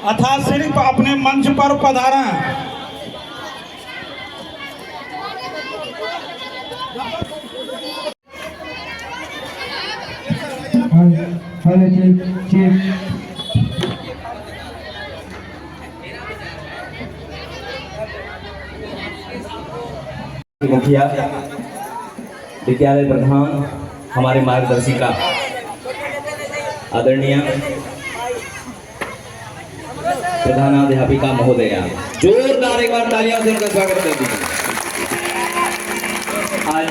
अथा सिर्फ अपने मंच पर पधारा। मुखिया, विद्यालय प्रधान, हमारे मार्गदर्शिका आदरणीय प्रधानाध्यापिका महोदया, जोरदार एक बार तालियों से उनका स्वागत कर दीजिए। आज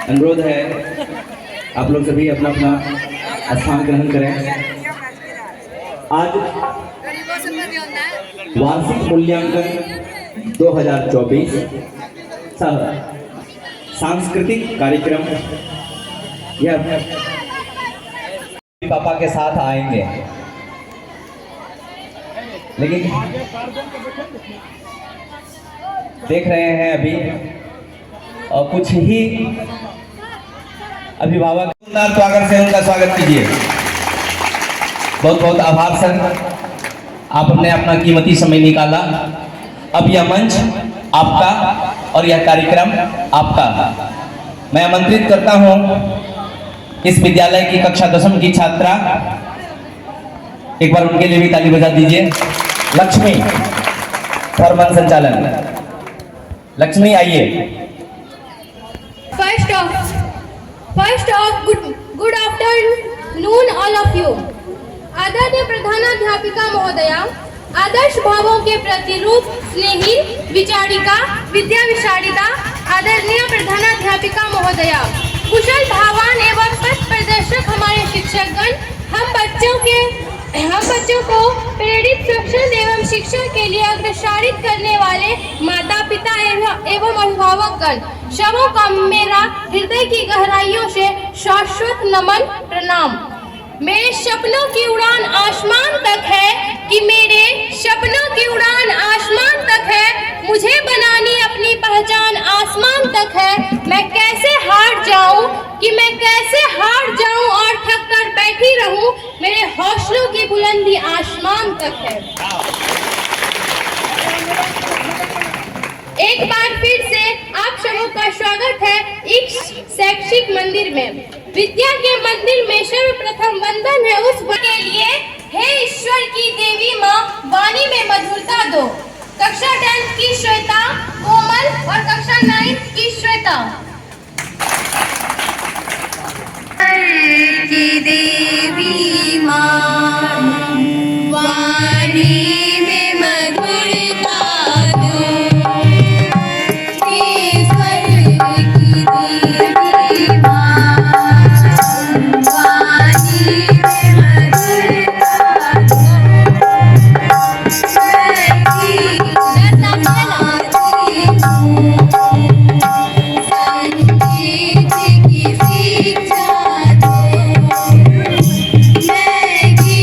अनुरोध है आप लोग सभी अपना अपना स्थान ग्रहण करें। आज वार्षिक मूल्यांकन 2024 सांस्कृतिक कार्यक्रम यह पापा के साथ आएंगे, लेकिन देख रहे हैं अभी और कुछ ही अभिभावक स्वागत से उनका स्वागत कीजिए। बहुत बहुत आभार सर, आप अपने अपना कीमती समय निकाला। अब यह मंच आपका और यह कार्यक्रम आपका। मैं आमंत्रित करता हूं इस विद्यालय की कक्षा 10वीं की छात्रा, एक बार उनके लिए भी ताली बजा दीजिए। लक्ष्मी फॉर्मल संचालन। लक्ष्मी आइए। First of good afternoon all of you. आदरणीय प्रधानाध्यापिका महोदया, आदर्श भावों के प्रतिरूप, स्नेही विचारिका, विद्या विशारिदा, आदरणीय प्रधानाध्यापिका महोदया, कुशल भावान एवं पथ प्रदर्शक हमारे शिक्षकगण, हम बच्चों को प्रेरित शिक्षण एवं शिक्षा के लिए अग्रसारित करने वाले माता पिता एवं अभिभावकगण, सबों का मेरा हृदय की गहराइयों से शाश्वत नमन प्रणाम। मेरे सपनों की उड़ान आसमान तक है कि मेरे सपनों की उड़ान आसमान तक है, मुझे बनानी अपनी पहचान आसमान तक है। मैं कैसे हार जाऊं और थक कर बैठी रहूं, मेरे हौसलों की बुलंदी आसमान तक है। एक बार फिर से आप सबों का स्वागत है इस शैक्षिक मंदिर में। विद्या के मंदिर में सर्वप्रथम वंदन है उस के लिए, हे ईश्वर की देवी माँ, वाणी में मधुरता दो। कक्षा 10 की श्वेता कोमल और कक्षा 9 की श्वेता। की देवी माँ, वाणी में मधुरता दो। Maggie.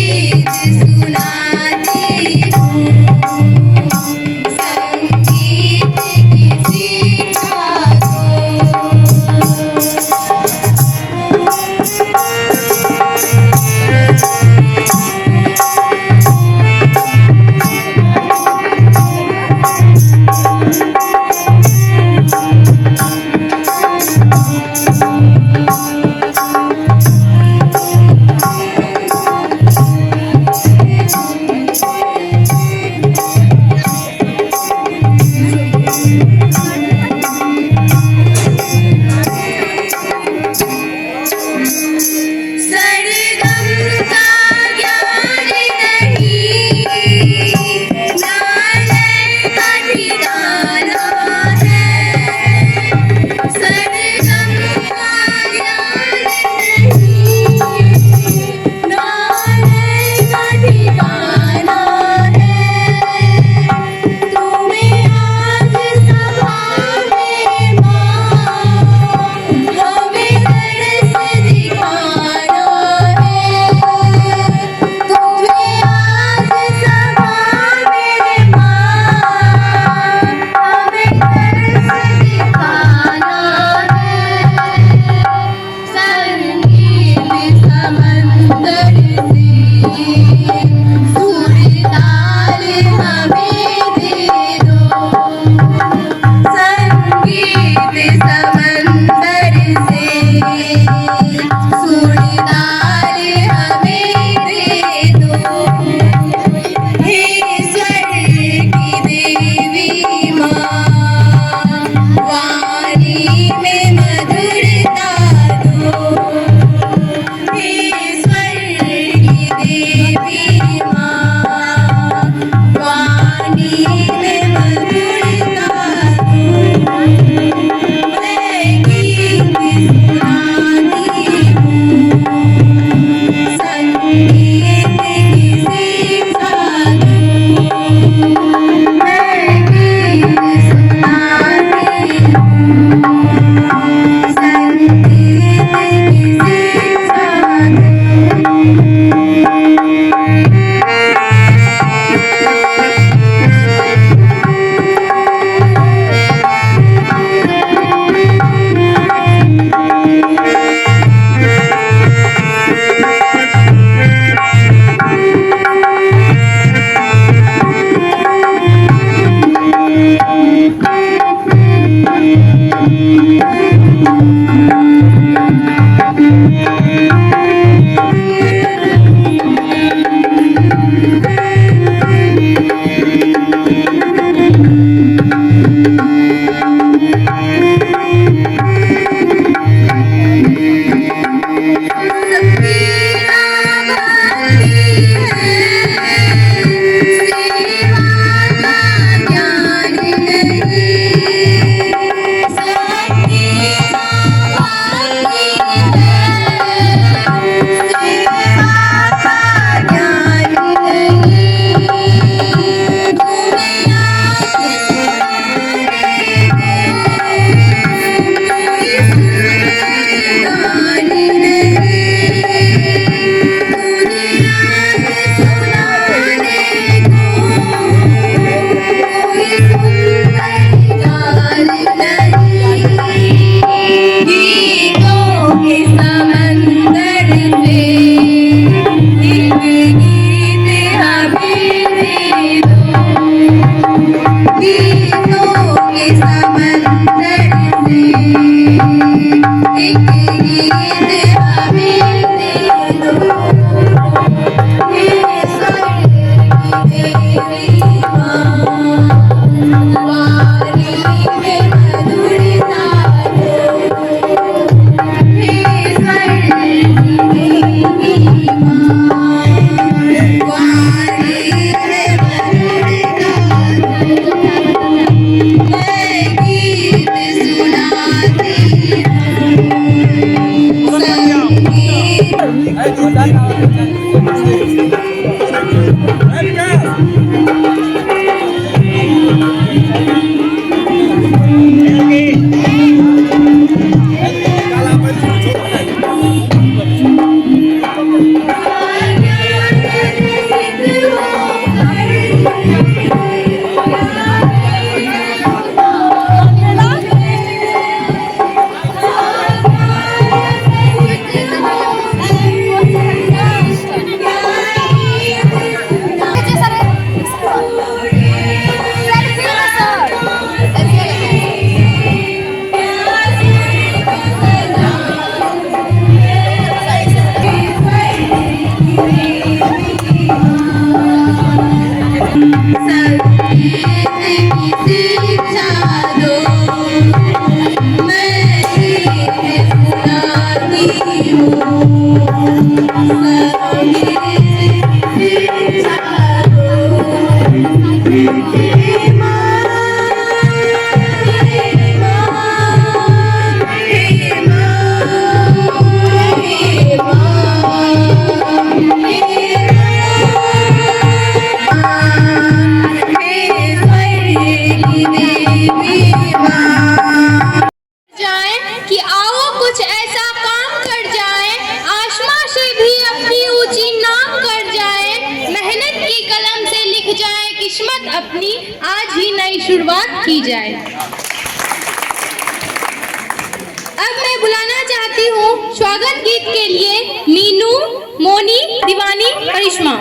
अपनी आज ही नई शुरुआत की जाए। अब मैं बुलाना चाहती हूँ स्वागत गीत के लिए मीनू, मोनी, दीवानी, करिश्मा।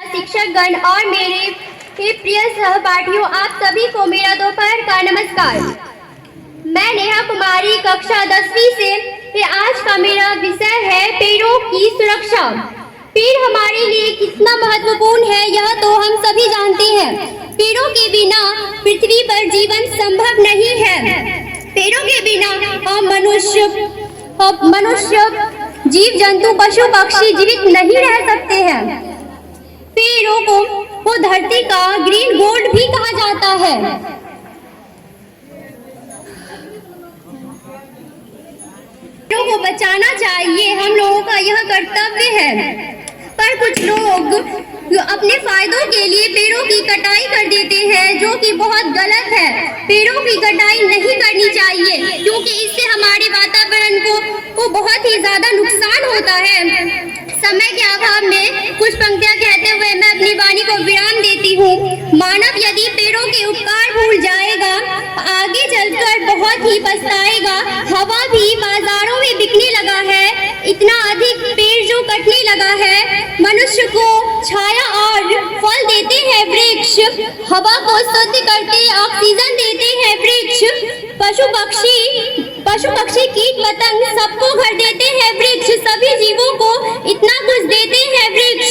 शिक्षकगण और मेरे प्रिय सहपाठियों, आप सभी को मेरा दोपहर का नमस्कार। मैं नेहा कुमारी, कक्षा 10वीं से। आज का मेरा विषय है पेड़ों की सुरक्षा। पेड़ हमारे लिए कितना महत्वपूर्ण है यह तो हम सभी जानते हैं। पेड़ों के बिना पृथ्वी पर जीवन संभव नहीं है। पेड़ों के बिना हम मनुष्य, जीव जंतु, पशु पक्षी जीवित नहीं रह सकते हैं। पेड़ों को धरती का ग्रीन गोल्ड भी कहा जाता है। पेड़ों को बचाना चाहिए, हम लोगों का यह कर्तव्य है। पर कुछ लोग अपने फायदों के लिए पेड़ों की कटाई कर देते हैं, जो कि बहुत गलत है। पेड़ों की कटाई नहीं करनी चाहिए, क्योंकि इससे हमारे वातावरण को बहुत ही ज्यादा नुकसान होता है। समय के अभाव में कुछ पंक्तियां कहते हुए मैं अपनी वाणी को विराम देती हूँ। मानव यदि पेड़ों के उपकार भूल जाएगा, आगे चलकर बहुत ही पछताएगा। हवा भी बाजारों में बिकने लगा है, इतना अधिक पेड़ जो कटने लगा है। मनुष्य को छाया और फल देते हैं वृक्ष, हवा को शुद्ध करते ऑक्सीजन देते हैं वृक्ष। पशु पक्षी कीट पतंग सबको घर देते हैं वृक्ष। सभी जीवों को इतना कुछ देते हैं वृक्ष।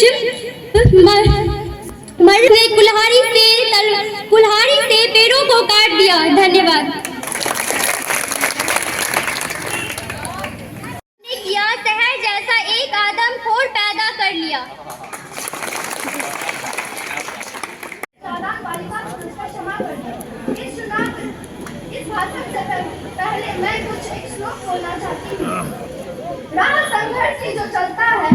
कुल्हाड़ी से पेड़ों को काट दिया। धन्यवाद। किया शहर जैसा एक आदमखोर पैदा कर लिया। इस भाषण से पहले मैं कुछ एक श्लोक बोलना चाहती हूँ। राह संघर्ष की जो चलता है,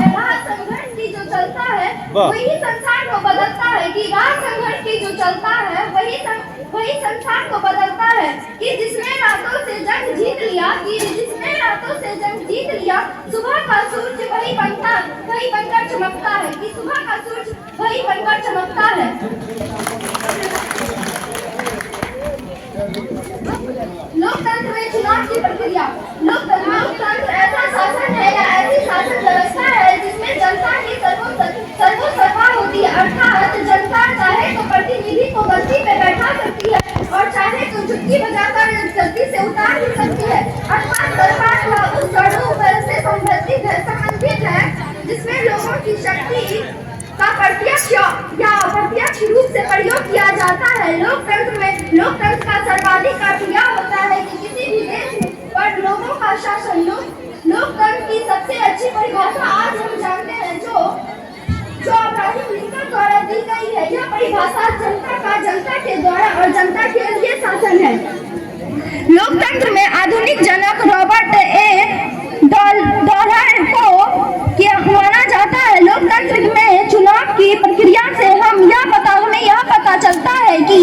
वही संसार को बदलता है। कि राह संघर्ष की जो चलता है, वही संसार को बदलता है। कि जिसने रातों से जंग जीत लिया, सुबह का सूरज वही बनकर चमकता है। कि सुबह का सूरज वही बनकर चमकता है। लोकतंत्र में चुनाव की प्रक्रिया। लोकतंत्र ऐसा शासन है या ऐसी शासन व्यवस्था है जिसमें जनता की सर्वोसर्वा होती है। अर्थात जनता चाहे तो प्रतिनिधि को गद्दी पे बैठा सकती है और चाहे तो चुटकी बजाकर गद्दी से उतार भी सकती है। अर्थात सरकार उस जड़ों पर से संबंधित है जिसमें लोगों की शक्ति का प्रत्यक्ष या अप्रत्यक्ष रूप से प्रयोग किया जाता है। लोकतंत्र का सर्वाधिक अर्थ यह होता है कि किसी भी देश पर लोगों का शासन। लोकतंत्र की सबसे अच्छी परिभाषा आज हम जानते हैं, जो अब्राहम लिंकन द्वारा दी गई है। यह परिभाषा जनता के द्वारा और जनता के लिए शासन है। लोकतंत्र में आधुनिक जनक रॉबर्ट ए डॉलर को माना जाता है। लोकतंत्र में चुनाव की प्रक्रिया से हमें यह पता चलता है कि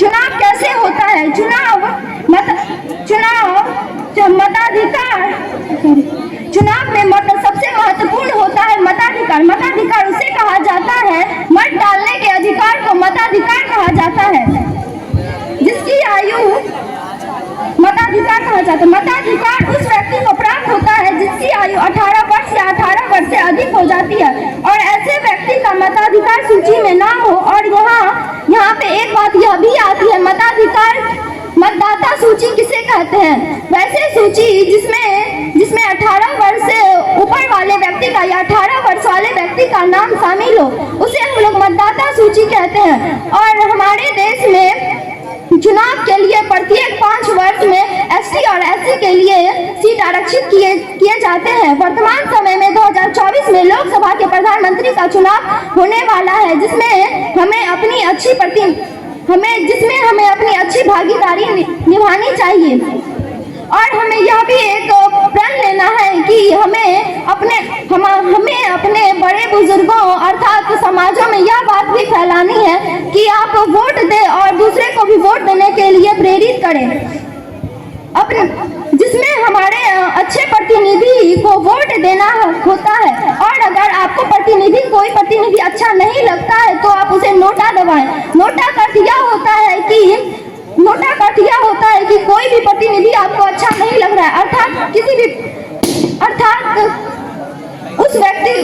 चुनाव कैसे होता है। चुनाव में सबसे महत्वपूर्ण होता है मताधिकार। मताधिकार उसे कहा जाता है, मत डालने के अधिकार को मताधिकार कहा जाता है। जिसकी आयु मताधिकार कहा जाता है। मताधिकार उस व्यक्ति को प्राप्त होता है जिसकी आयु 18 वर्ष या 18 वर्ष से अधिक हो जाती है और ऐसे व्यक्ति का मताधिकार सूची में नाम हो। और यहाँ पे एक बात यह भी आती है, मतदाता सूची किसे कहते हैं? वैसे सूची जिसमें 18 वर्ष से ऊपर वाले व्यक्ति का या 18 वर्ष वाले व्यक्ति का नाम शामिल हो, उसे हम लोग मतदाता सूची कहते हैं। और हमारे देश में चुनाव के लिए प्रत्येक 5 वर्ष में एसटी और एससी के लिए सीट आरक्षित किए जाते हैं। वर्तमान समय में 2024 में लोकसभा के प्रधानमंत्री का चुनाव होने वाला है, जिसमें हमें अपनी अपनी अच्छी भागीदारी निभानी चाहिए। और हमें यह भी एक प्रण लेना है कि हमें अपने बड़े बुजुर्गों अर्थात समाजों में यह बात भी फैलानी है कि आप वोट दें और दूसरे को भी वोट देने के लिए प्रेरित करें। जिसमें हमारे अच्छे प्रतिनिधि को वोट देना होता है। और अगर आपको कोई प्रतिनिधि अच्छा नहीं लगता है तो आप उसे नोटा दबाएं। नोटा का अर्थ यह होता है कि कोई भी प्रतिनिधि आपको अच्छा नहीं लग रहा है, अर्थात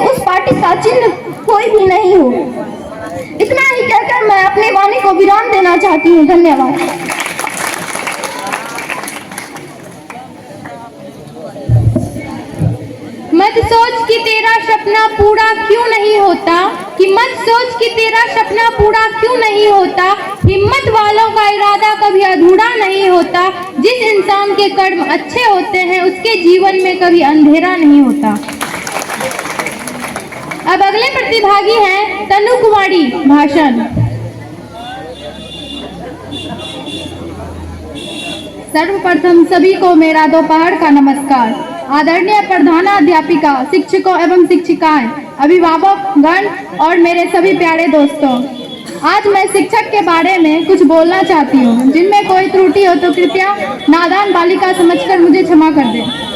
उस पार्टी का चिन्ह कोई भी नहीं हो। इतना ही कहकर मैं अपनी वाणी को विराम देना चाहती हूँ। धन्यवाद। मत सोच कि तेरा सपना पूरा क्यों नहीं होता, हिम्मत वालों का इरादा कभी अधूरा नहीं होता। जिस इंसान के कर्म अच्छे होते हैं उसके जीवन में कभी अंधेरा नहीं होता। अब अगले प्रतिभागी हैं तनु कुमारी। भाषण। सर्वप्रथम सभी को मेरा दोपहर का नमस्कार। आदरणीय प्रधानाध्यापिका, शिक्षकों एवं शिक्षिकाएं, अभिभावक गण और मेरे सभी प्यारे दोस्तों, आज मैं शिक्षक के बारे में कुछ बोलना चाहती हूँ। जिनमें कोई त्रुटि हो तो कृपया नादान बालिका समझकर मुझे क्षमा कर दें।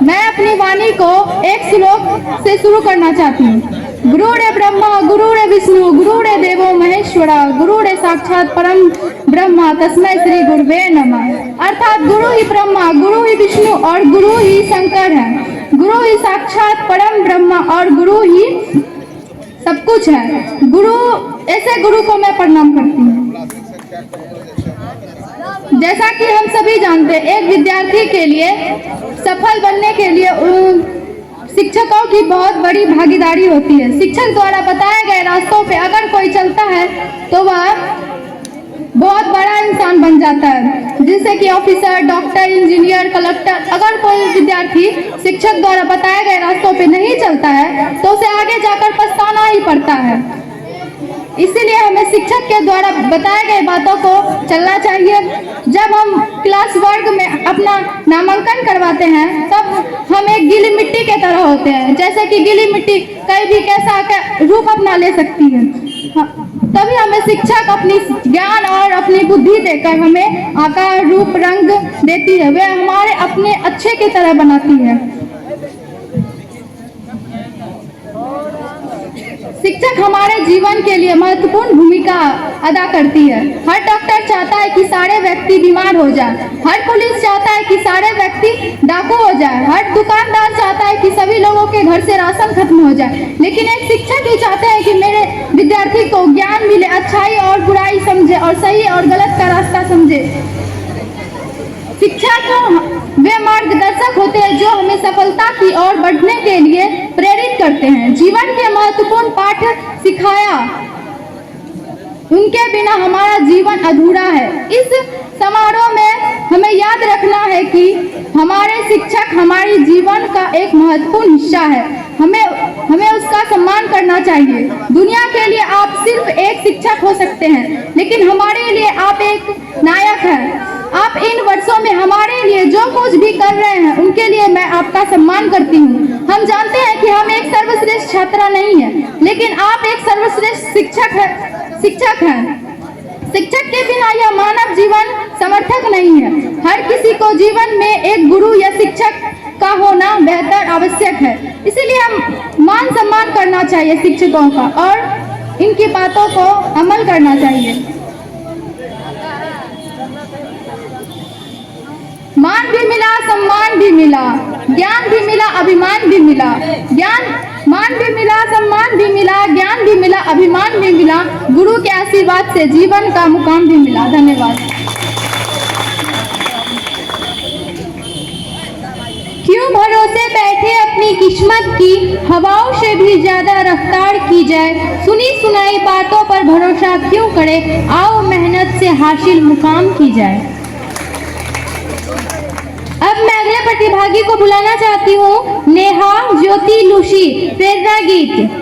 मैं अपनी वाणी को एक श्लोक से शुरू करना चाहती हूँ। गुरुरे ब्रह्मा गुरुरे विष्णु गुरुरे देवो महेश्वरा गुरुरे साक्षात परम ब्रह्मा तस्मै श्री गुरुवे नमः। अर्थात गुरु ही ब्रह्मा, गुरु ही विष्णु और गुरु ही शंकर है। गुरु ही साक्षात परम ब्रह्मा और गुरु ही सब कुछ है। ऐसे गुरु को मैं प्रणाम करती हूँ। जैसा कि हम सभी जानते हैं, एक विद्यार्थी के लिए सफल बनने के लिए शिक्षकों की बहुत बड़ी भागीदारी होती है। शिक्षक द्वारा बताए गए रास्तों पे अगर कोई चलता है तो वह बहुत बड़ा इंसान बन जाता है, जैसे कि ऑफिसर, डॉक्टर, इंजीनियर, कलेक्टर। अगर कोई विद्यार्थी शिक्षक द्वारा बताए गए रास्तों पे नहीं चलता है तो उसे आगे जाकर पछताना ही पड़ता है। इसीलिए हमें शिक्षक के द्वारा बताए गए बातों को चलना चाहिए। जब हम क्लास वर्ग में अपना नामांकन करवाते हैं तब हम एक गीली मिट्टी के तरह होते हैं। जैसे कि गीली मिट्टी कहीं भी कैसा रूप अपना ले सकती है, तभी हमें शिक्षक अपनी ज्ञान और अपनी बुद्धि देकर हमें आकार, रूप, रंग देती है। वे हमारे अपने अच्छे की तरह बनाती है। शिक्षक हमारे जीवन के लिए महत्वपूर्ण भूमिका अदा करती है। हर डॉक्टर चाहता है कि सारे व्यक्ति बीमार हो जाए, हर पुलिस चाहता है कि सारे व्यक्ति डाकू हो जाए, हर दुकानदार चाहता है कि सभी लोगों के घर से राशन खत्म हो जाए, लेकिन एक शिक्षक ही चाहते हैं कि मेरे विद्यार्थी को ज्ञान मिले, अच्छाई और बुराई समझे और सही और गलत का रास्ता समझे। शिक्षा को वे मार्गदर्शक होते हैं जो हमें सफलता की ओर बढ़ने के लिए प्रेरित करते हैं, जीवन के महत्वपूर्ण पाठ सिखाया। उनके बिना हमारा जीवन अधूरा है। इस समारोह में हमें याद रखना है कि हमारे शिक्षक हमारे जीवन का एक महत्वपूर्ण हिस्सा है। हमें उसका सम्मान करना चाहिए। दुनिया के लिए आप सिर्फ एक शिक्षक हो सकते हैं, लेकिन हमारे लिए आप एक नायक हैं। आप इन वर्षों में हमारे लिए जो कुछ भी कर रहे हैं उनके लिए मैं आपका सम्मान करती हूँ। हम जानते हैं कि हम एक सर्वश्रेष्ठ छात्रा नहीं है, लेकिन आप एक सर्वश्रेष्ठ शिक्षक हैं। शिक्षक के बिना यह मानव जीवन समर्थक नहीं है। हर किसी को जीवन में एक गुरु या शिक्षक का होना बेहतर आवश्यक है। इसीलिए हम मान सम्मान करना चाहिए शिक्षकों का और इनकी बातों को अमल करना चाहिए। मान भी मिला, सम्मान भी मिला, ज्ञान भी मिला, अभिमान भी मिला। मान भी मिला, सम्मान भी मिला, ज्ञान भी मिला, अभिमान भी मिला। गुरु के आशीर्वाद से जीवन का मुकाम भी मिला। धन्यवाद। क्यों भरोसे बैठे अपनी किस्मत की, हवाओं से भी ज्यादा रफ्तार की जाए। सुनी सुनाई बातों पर भरोसा क्यों करे, आओ मेहनत से हासिल मुकाम की जाए। अब मैं अगले प्रतिभागी को बुलाना चाहती हूँ, नेहा ज्योति लूसी। प्रेरणा गीत।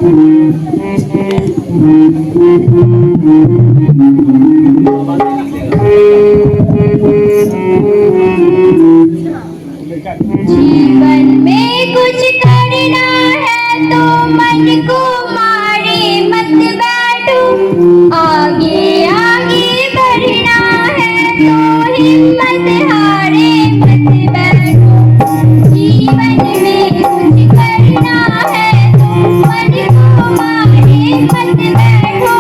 जीवन में कुछ करना है तो मन को मारे मत बैठो, आगे आगे बढ़ना है तो हिम्मत हारे मत बैठो। जीवन में कुछ करना है तो मन को मारे मत बैठो,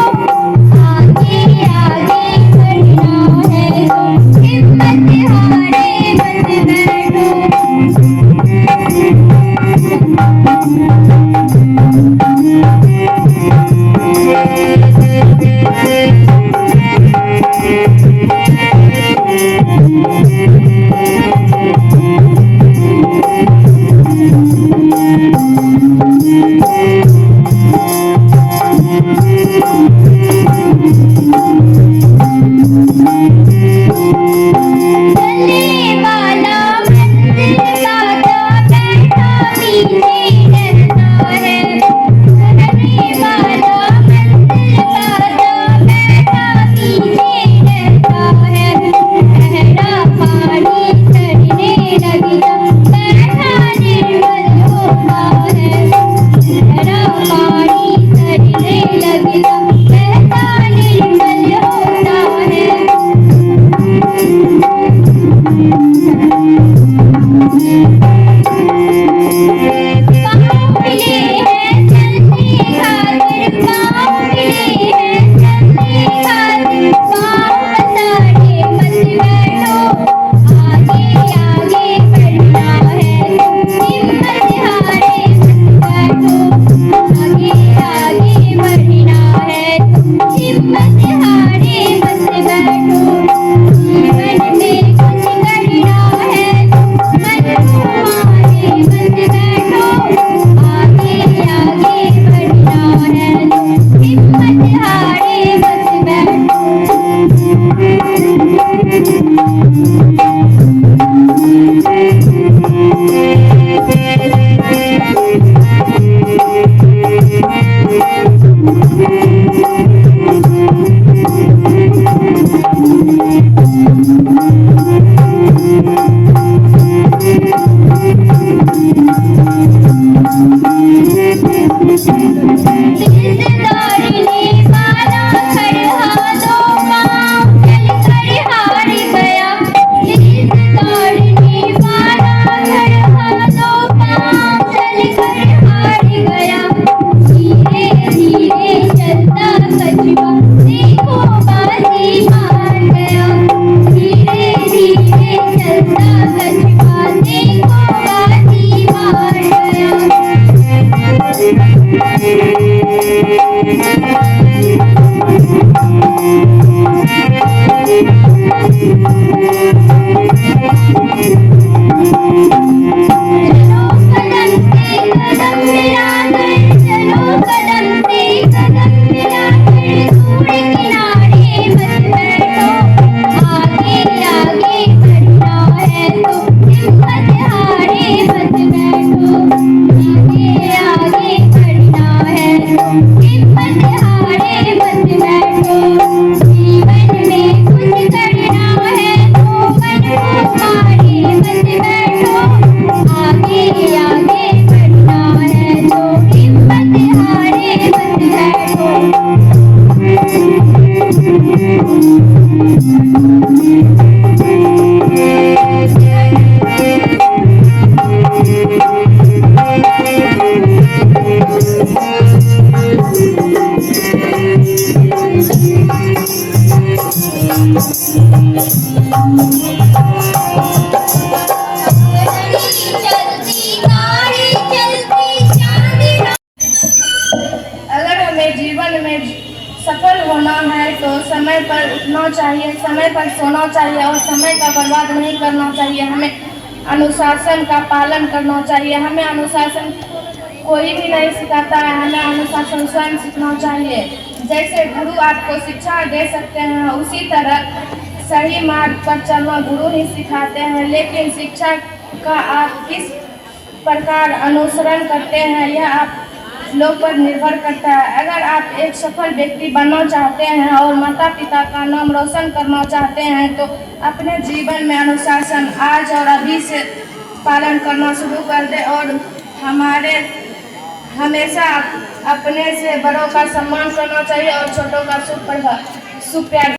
आगे आगे बढ़ना है तो हिम्मत हारे मत बैठो। सफल होना है तो समय पर उठना चाहिए, समय पर सोना चाहिए और समय का बर्बाद नहीं करना चाहिए। हमें अनुशासन का पालन करना चाहिए। हमें अनुशासन कोई भी नहीं सिखाता है, हमें अनुशासन स्वयं सीखना चाहिए। जैसे गुरु आपको शिक्षा दे सकते हैं, उसी तरह सही मार्ग पर चलना गुरु ही सिखाते हैं। लेकिन शिक्षा का आप किस प्रकार अनुसरण करते हैं यह आप लोग पर निर्भर करता है। अगर आप एक सफल व्यक्ति बनना चाहते हैं और माता पिता का नाम रोशन करना चाहते हैं तो अपने जीवन में अनुशासन आज और अभी से पालन करना शुरू कर दे और हमेशा अपने से बड़ों का सम्मान करना चाहिए और छोटों का सुप्यार।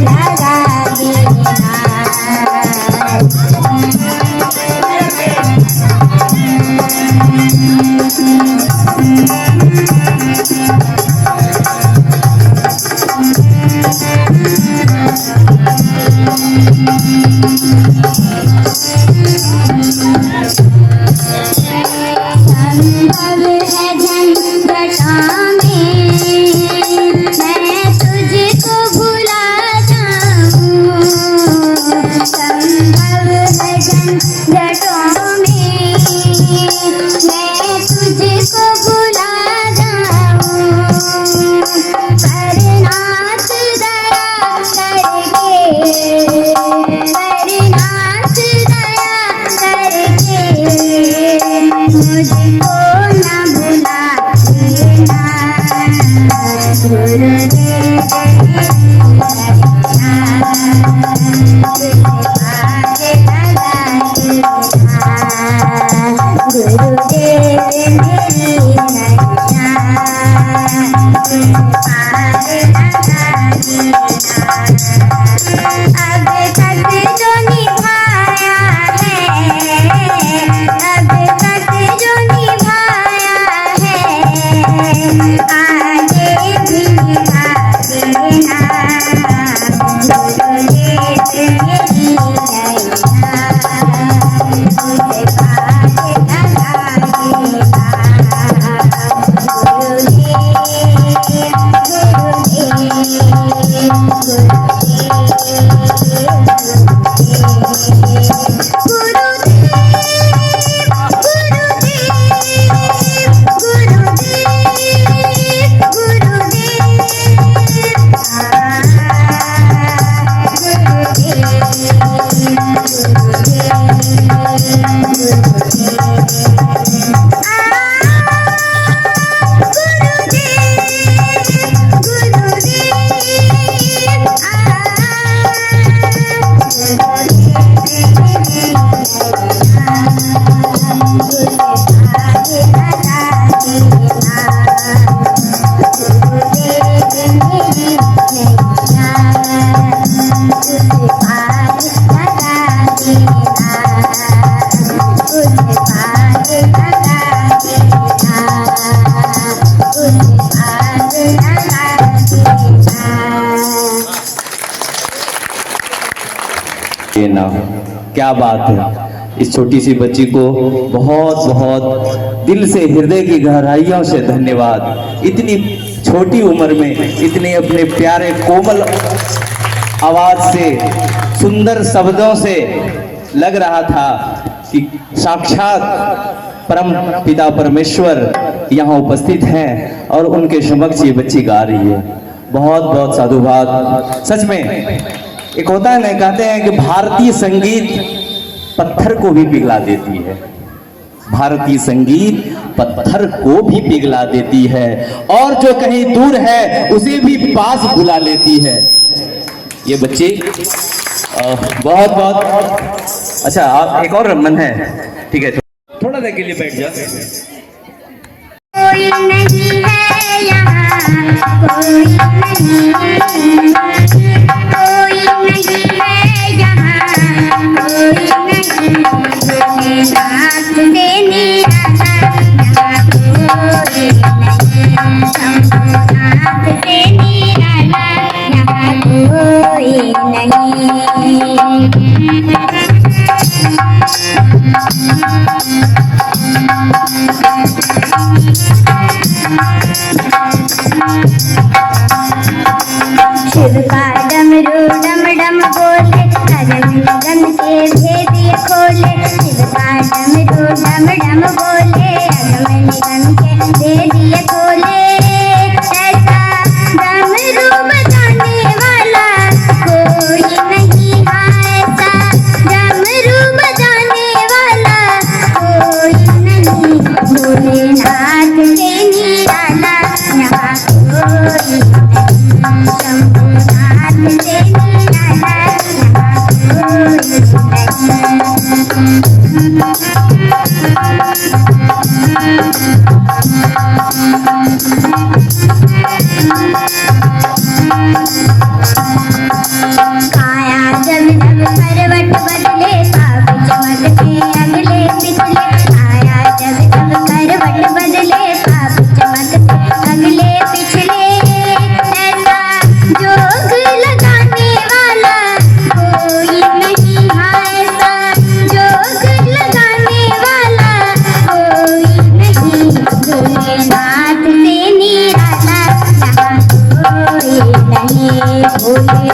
लगा ये ना, क्या बात है। इस छोटी सी बच्ची को बहुत बहुत दिल से, हृदय की गहराइयों से धन्यवाद। इतनी छोटी उम्र में इतने अपने प्यारे कोमल आवाज से, सुंदर शब्दों से लग रहा था कि साक्षात परम पिता परमेश्वर यहाँ उपस्थित हैं और उनके समक्ष ये बच्ची गा रही है। बहुत बहुत साधुवाद। सच में एक होता है ना, कहते हैं कि भारतीय संगीत पत्थर को भी पिघला देती है। भारतीय संगीत पत्थर को भी पिघला देती है और जो कहीं दूर है उसे भी पास बुला लेती है। ये बच्चे बहुत बहुत अच्छा। आप एक और मन है, ठीक है, थोड़ा देर के लिए बैठ जाओ। कोई नहीं है यहाँ, कोई नहीं, कोई नहीं है यहाँ, कोई नहीं, कोई साथ देने वाला यहाँ कोई नहीं, सबको साथ देने वाला यहाँ कोई नहीं। शिव का डमरू डम डम बोले, अजब लगन के भेद ये खोले। शिव का डमरू डम डम बोले, अजब लगन के भेद ये खोले। ऐसा डमरू बजाने वाला कोई नहीं, ऐसा डमरू बजाने वाला कोई नहीं। भोलेनाथ से निराला यहाँ कोई नहीं, शंभुनाथ से निराला यहाँ काया जब जब करवट बदले, पाप चमकते अगले पिछले। काया जब जब करवट बदले, पाप चमकते अगले पिछले। ऐसा जोग लगाने वाला कोई नहीं, ऐसा जोग लगाने वाला कोई नहीं। भोलेनाथ से निराला यहाँ कोई नहीं। भोले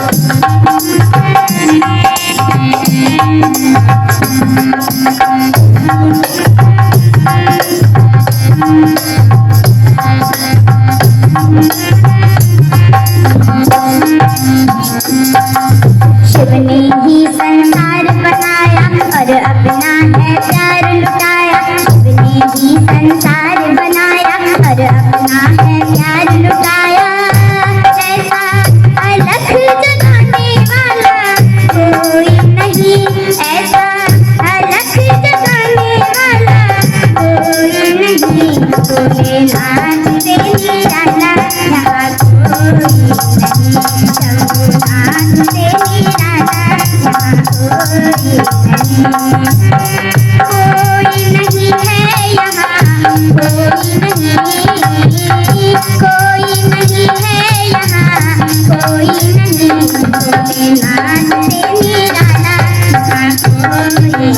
शिव ने ही संसार बनाया और अपना है प्यार लुटाया। शिव ने ही संसार बनाया और अपना है प्यार लुटाया। ऐसा अलख जगाने वाला कोई नहीं, ऐसा अलख जगाने वाला कोई नहीं। भोलेनाथ से निराला यहाँ कोई नहीं, शंभुनाथ से निराला यहाँ कोई नहीं। कोई नहीं है यहाँ, कोई नहीं, कोई नहीं है यहाँ, कोई नहीं। भोलेनाथ से निराला यहाँ कोई नहीं,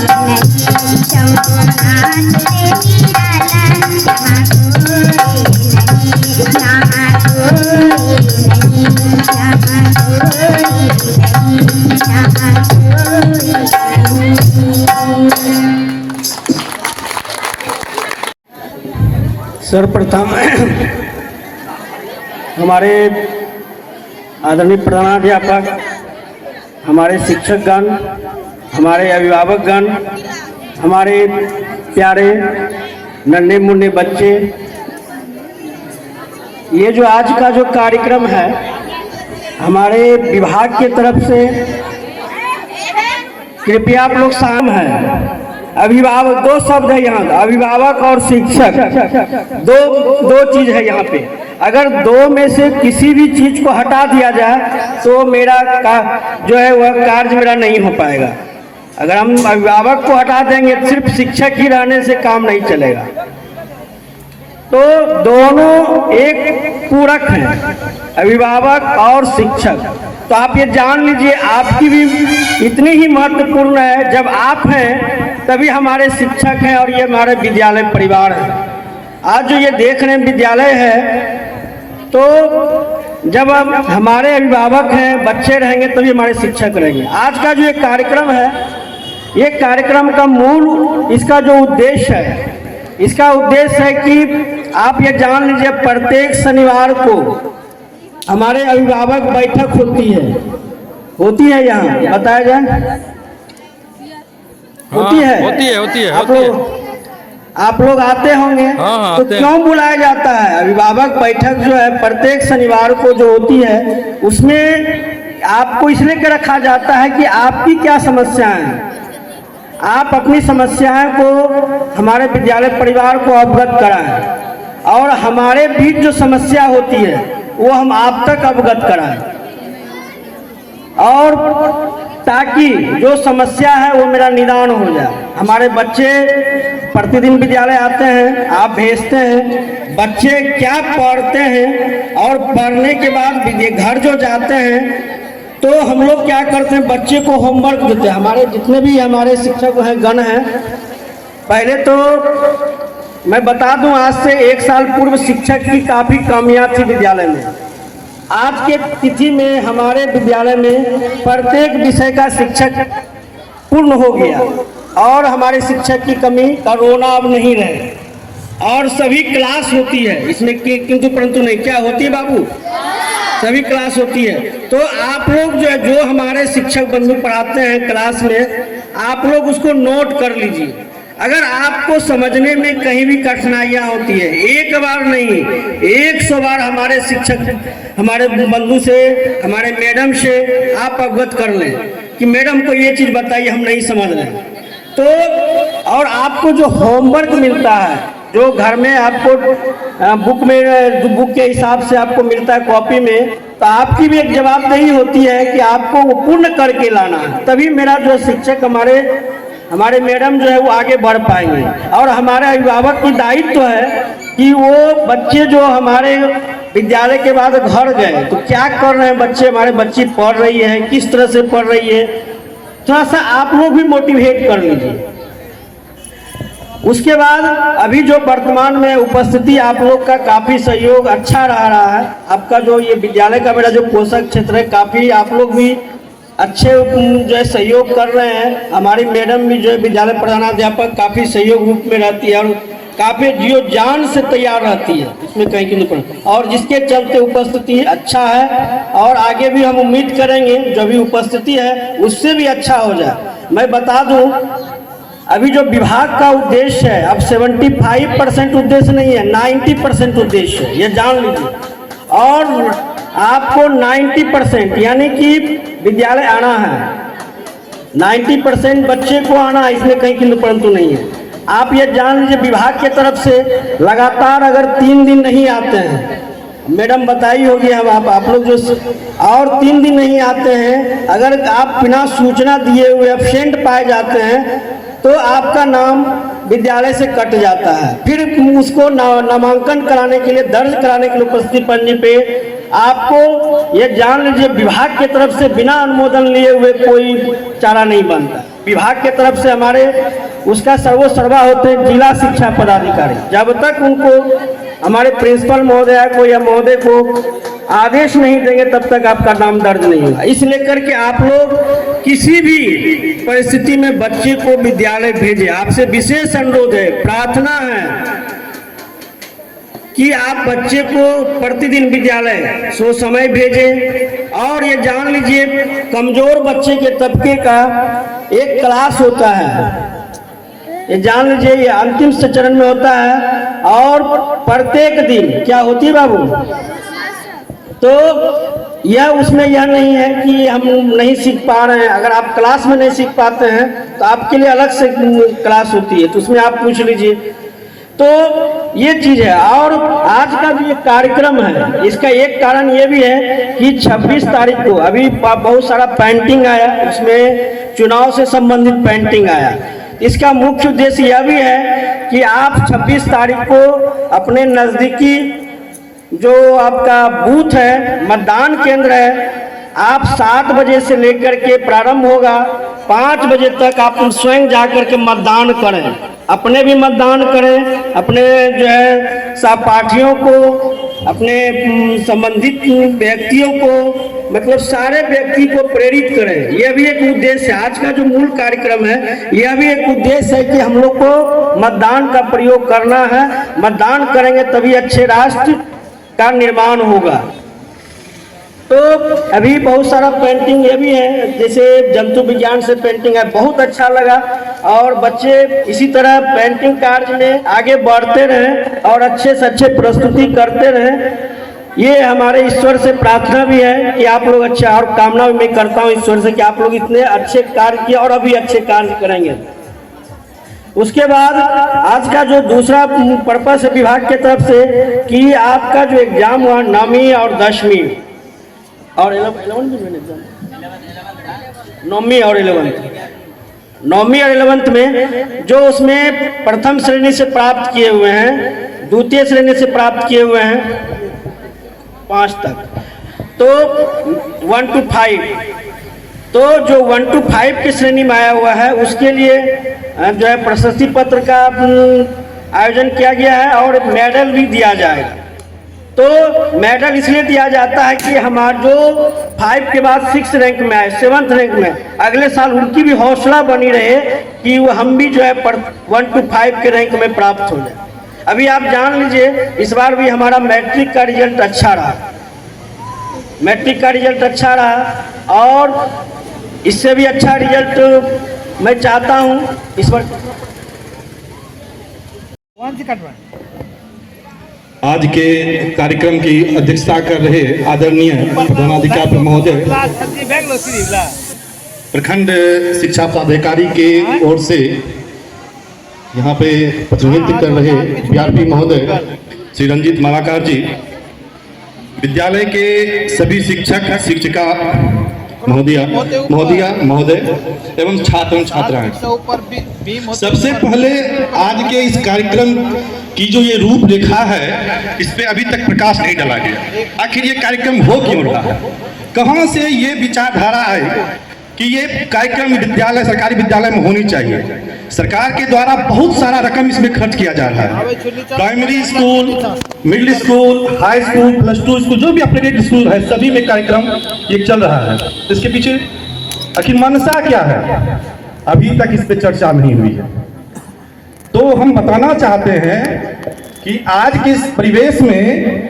शंभुनाथ से निराला यहाँ कोई नहीं, यहाँ कोई नहीं, यहाँ कोई नहीं, यहाँ कोई नहीं। सर्वप्रथम हमारे आदरणीय प्रधानाध्यापक, हमारे शिक्षकगण, हमारे अभिभावकगण, हमारे प्यारे नन्हे मुन्ने बच्चे, ये जो आज का जो कार्यक्रम है हमारे विभाग की तरफ से, कृपया आप लोग शाम है। अभिभावक, दो शब्द है यहाँ, अभिभावक और शिक्षक, दो चीज है यहाँ पे। अगर दो में से किसी भी चीज को हटा दिया जाए तो मेरा जो है वह कार्य मेरा नहीं हो पाएगा। अगर हम अभिभावक को हटा देंगे, सिर्फ शिक्षक ही रहने से काम नहीं चलेगा। तो दोनों एक पूरक हैं, अभिभावक और शिक्षक। तो आप ये जान लीजिए आपकी भी इतनी ही महत्वपूर्ण है। जब आप हैं तभी हमारे शिक्षक हैं और ये हमारे विद्यालय परिवार है। आज जो ये देख रहे हैं विद्यालय है, तो जब हमारे अभिभावक हैं, बच्चे रहेंगे तभी हमारे शिक्षक रहेंगे। आज का जो ये कार्यक्रम है, ये कार्यक्रम का मूल इसका जो उद्देश्य है, इसका उद्देश्य है कि आप ये जान लीजिए प्रत्येक शनिवार को हमारे अभिभावक बैठक होती है यहाँ, बताया जाए। होती है। आप लोग आते होंगे। तो क्यों बुलाया जाता है? अभिभावक बैठक जो है प्रत्येक शनिवार को जो होती है, उसमें आपको इसलिए के रखा जाता है कि आपकी क्या समस्याएं हैं, आप अपनी समस्याएं को हमारे विद्यालय परिवार को अवगत कराएं और हमारे बीच जो समस्या होती है वो हम आप तक अवगत कराएं, और ताकि जो समस्या है वो मेरा निदान हो जाए। हमारे बच्चे प्रतिदिन विद्यालय आते हैं, आप भेजते हैं, बच्चे क्या पढ़ते हैं और पढ़ने के बाद घर जो जाते हैं तो हम लोग क्या करते हैं, बच्चे को होमवर्क देते हैं। हमारे जितने भी हमारे शिक्षक हैं, गण हैं, पहले तो मैं बता दूं आज से 1 साल पूर्व शिक्षक की काफ़ी कमियां थी विद्यालय में। आज के तिथि में हमारे विद्यालय में प्रत्येक विषय का शिक्षक पूर्ण हो गया और हमारे शिक्षक की कमी का रोना अब नहीं रहे, और सभी क्लास होती है इसमें, किंतु परंतु नहीं। क्या होती है बाबू? सभी क्लास होती है। तो आप लोग जो है, जो हमारे शिक्षक बंधु पढ़ाते हैं क्लास में, आप लोग उसको नोट कर लीजिए। अगर आपको समझने में कहीं भी कठिनाइयाँ होती है, एक बार नहीं 100 बार हमारे शिक्षक, हमारे बंधु से, हमारे मैडम से आप अवगत कर लें कि मैडम को ये चीज़ बताइए, हम नहीं समझ रहे। तो और आपको जो होमवर्क मिलता है, जो घर में आपको बुक के हिसाब से आपको मिलता है कॉपी में, तो आपकी भी एक जवाबदेही होती है कि आपको वो पूर्ण करके लाना है। तभी मेरा जो शिक्षक, हमारे मैडम जो है वो आगे बढ़ पाएंगे। और हमारे अभिभावक की दायित्व है कि वो बच्चे जो हमारे विद्यालय के बाद घर गए तो क्या कर रहे हैं बच्चे, हमारे बच्ची पढ़ रही है, किस तरह से पढ़ रही है, थोड़ा सा आप लोग भी मोटिवेट कर लीजिए। उसके बाद अभी जो वर्तमान में उपस्थिति आप लोग का काफ़ी सहयोग अच्छा रहा है। आपका जो ये विद्यालय का मेरा जो पोषक क्षेत्र है, काफ़ी आप लोग भी अच्छे जो है सहयोग कर रहे हैं। हमारी मैडम भी जो है विद्यालय प्रधानाध्यापक काफ़ी सहयोग रूप में रहती है और काफ़ी जियो जान से तैयार रहती है, इसमें कहीं की नहीं पड़े, और जिसके चलते उपस्थिति अच्छा है। और आगे भी हम उम्मीद करेंगे जो भी उपस्थिति है उससे भी अच्छा हो जाए। मैं बता दूं, अभी जो विभाग का उद्देश्य है, अब 75% उद्देश्य नहीं है, 90% उद्देश्य है, ये जान लीजिए। और आपको 90% यानी कि विद्यालय आना है, 90% बच्चे को आना है, इसमें कहीं किंतु परंतु नहीं है। आप ये जान लीजिए विभाग की तरफ से लगातार अगर 3 दिन नहीं आते हैं, मैडम बताई होगी, हम आप लोग जो और 3 दिन नहीं आते हैं, अगर आप बिना सूचना दिए हुए एब्सेंट पाए जाते हैं तो आपका नाम विद्यालय से कट जाता है। फिर उसको नामांकन कराने के लिए, दर्ज कराने के लिए उपस्थिति पढ़ने पे आपको ये जान लीजिए विभाग की तरफ से बिना अनुमोदन लिए हुए कोई चारा नहीं बनता। विभाग की तरफ से हमारे उसका सर्वोसर्वा होते हैं जिला शिक्षा पदाधिकारी। जब तक उनको हमारे प्रिंसिपल महोदय को या महोदय को आदेश नहीं देंगे तब तक आपका नाम दर्ज नहीं होगा। इस लेकर के आप लोग किसी भी परिस्थिति में बच्चे को विद्यालय भेजें। आपसे विशेष अनुरोध है, प्रार्थना है कि आप बच्चे को प्रतिदिन विद्यालय सो समय भेजें। और ये जान लीजिए कमजोर बच्चे के तबके का एक क्लास होता है, ये जान लीजिए ये अंतिम चरण में होता है। और प्रत्येक दिन क्या होती है बाबू, तो यह उसमें यह नहीं है कि हम नहीं सीख पा रहे हैं। अगर आप क्लास में नहीं सीख पाते हैं तो आपके लिए अलग से क्लास होती है, तो उसमें आप पूछ लीजिए। तो ये चीज़ है। और आज का जो ये कार्यक्रम है, इसका एक कारण ये भी है कि 26 तारीख को अभी बहुत सारा पेंटिंग आया, उसमें चुनाव से संबंधित पेंटिंग आया। इसका मुख्य उद्देश्य यह भी है कि आप 26 तारीख को अपने नज़दीकी जो आपका बूथ है, मतदान केंद्र है, आप 7 बजे से लेकर के प्रारंभ होगा, 5 बजे तक आप स्वयं जाकर के मतदान करें, अपने भी मतदान करें, अपने जो है सहपाठियों को, अपने संबंधित व्यक्तियों को, मतलब सारे व्यक्ति को प्रेरित करें। यह भी एक उद्देश्य है, आज का जो मूल कार्यक्रम है यह भी एक उद्देश्य है कि हम लोग को मतदान का प्रयोग करना है। मतदान करेंगे तभी अच्छे राष्ट्र का निर्माण होगा। तो अभी बहुत सारा पेंटिंग ये भी है, जैसे जंतु विज्ञान से पेंटिंग है, बहुत अच्छा लगा। और बच्चे इसी तरह पेंटिंग कार्य में आगे बढ़ते रहें और अच्छे से अच्छे प्रस्तुति करते रहें। ये हमारे ईश्वर से प्रार्थना भी है कि आप लोग अच्छा, और कामना भी मैं करता हूँ ईश्वर से कि आप लोग इतने अच्छे कार्य किए और अभी अच्छे कार्य करेंगे। उसके बाद आज का जो दूसरा पर्पस है विभाग की तरफ से कि आपका जो एग्जाम हुआ 9वीं और 10वीं और 9वीं और 11th में जो उसमें प्रथम श्रेणी से प्राप्त किए हुए हैं, द्वितीय श्रेणी से प्राप्त किए हुए हैं 5 तक, तो 1 to 5, तो जो 1 to 5 की श्रेणी में आया हुआ है उसके लिए जो है प्रशस्ति पत्र का आयोजन किया गया है और मेडल भी दिया जाएगा। तो मेडल इसलिए दिया जाता है कि हमारा जो 5 के बाद 6 रैंक में आए, 7th रैंक में, अगले साल उनकी भी हौसला बनी रहे कि वो हम भी जो है 1 to 5 के रैंक में प्राप्त हो जाए। अभी आप जान लीजिए इस बार भी हमारा मैट्रिक का रिजल्ट अच्छा रहा, मैट्रिक का रिजल्ट अच्छा रहा और इससे भी अच्छा रिजल्ट मैं चाहता हूँ इस बार। आज के कार्यक्रम की अध्यक्षता कर रहे आदरणीय प्रधानाधिकारी महोदय, प्रखंड शिक्षा पदाधिकारी के ओर से यहाँ पे प्रतिनिधित्व कर रहे बीआरपी महोदय श्री रंजीत मालाकार जी, विद्यालय के सभी शिक्षक शिक्षिका महोदय एवं छात्र छात्राएं, सबसे पहले आज के इस कार्यक्रम की जो ये रूपरेखा है इस पे अभी तक प्रकाश नहीं डाला गया। आखिर ये कार्यक्रम हो क्यों रहा है, कहाँ से ये विचारधारा है कि ये कार्यक्रम विद्यालय, सरकारी विद्यालय में होनी चाहिए। सरकार के द्वारा बहुत सारा रकम इसमें खर्च किया जा रहा है, primary school, middle school, high school, +2 school, जो भी अपडेटेड स्कूल है सभी में कार्यक्रम ये चल रहा है। इसके पीछे आखिर मनसा क्या है, अभी तक इस पर चर्चा नहीं हुई है। तो हम बताना चाहते हैं कि आज के इस परिवेश में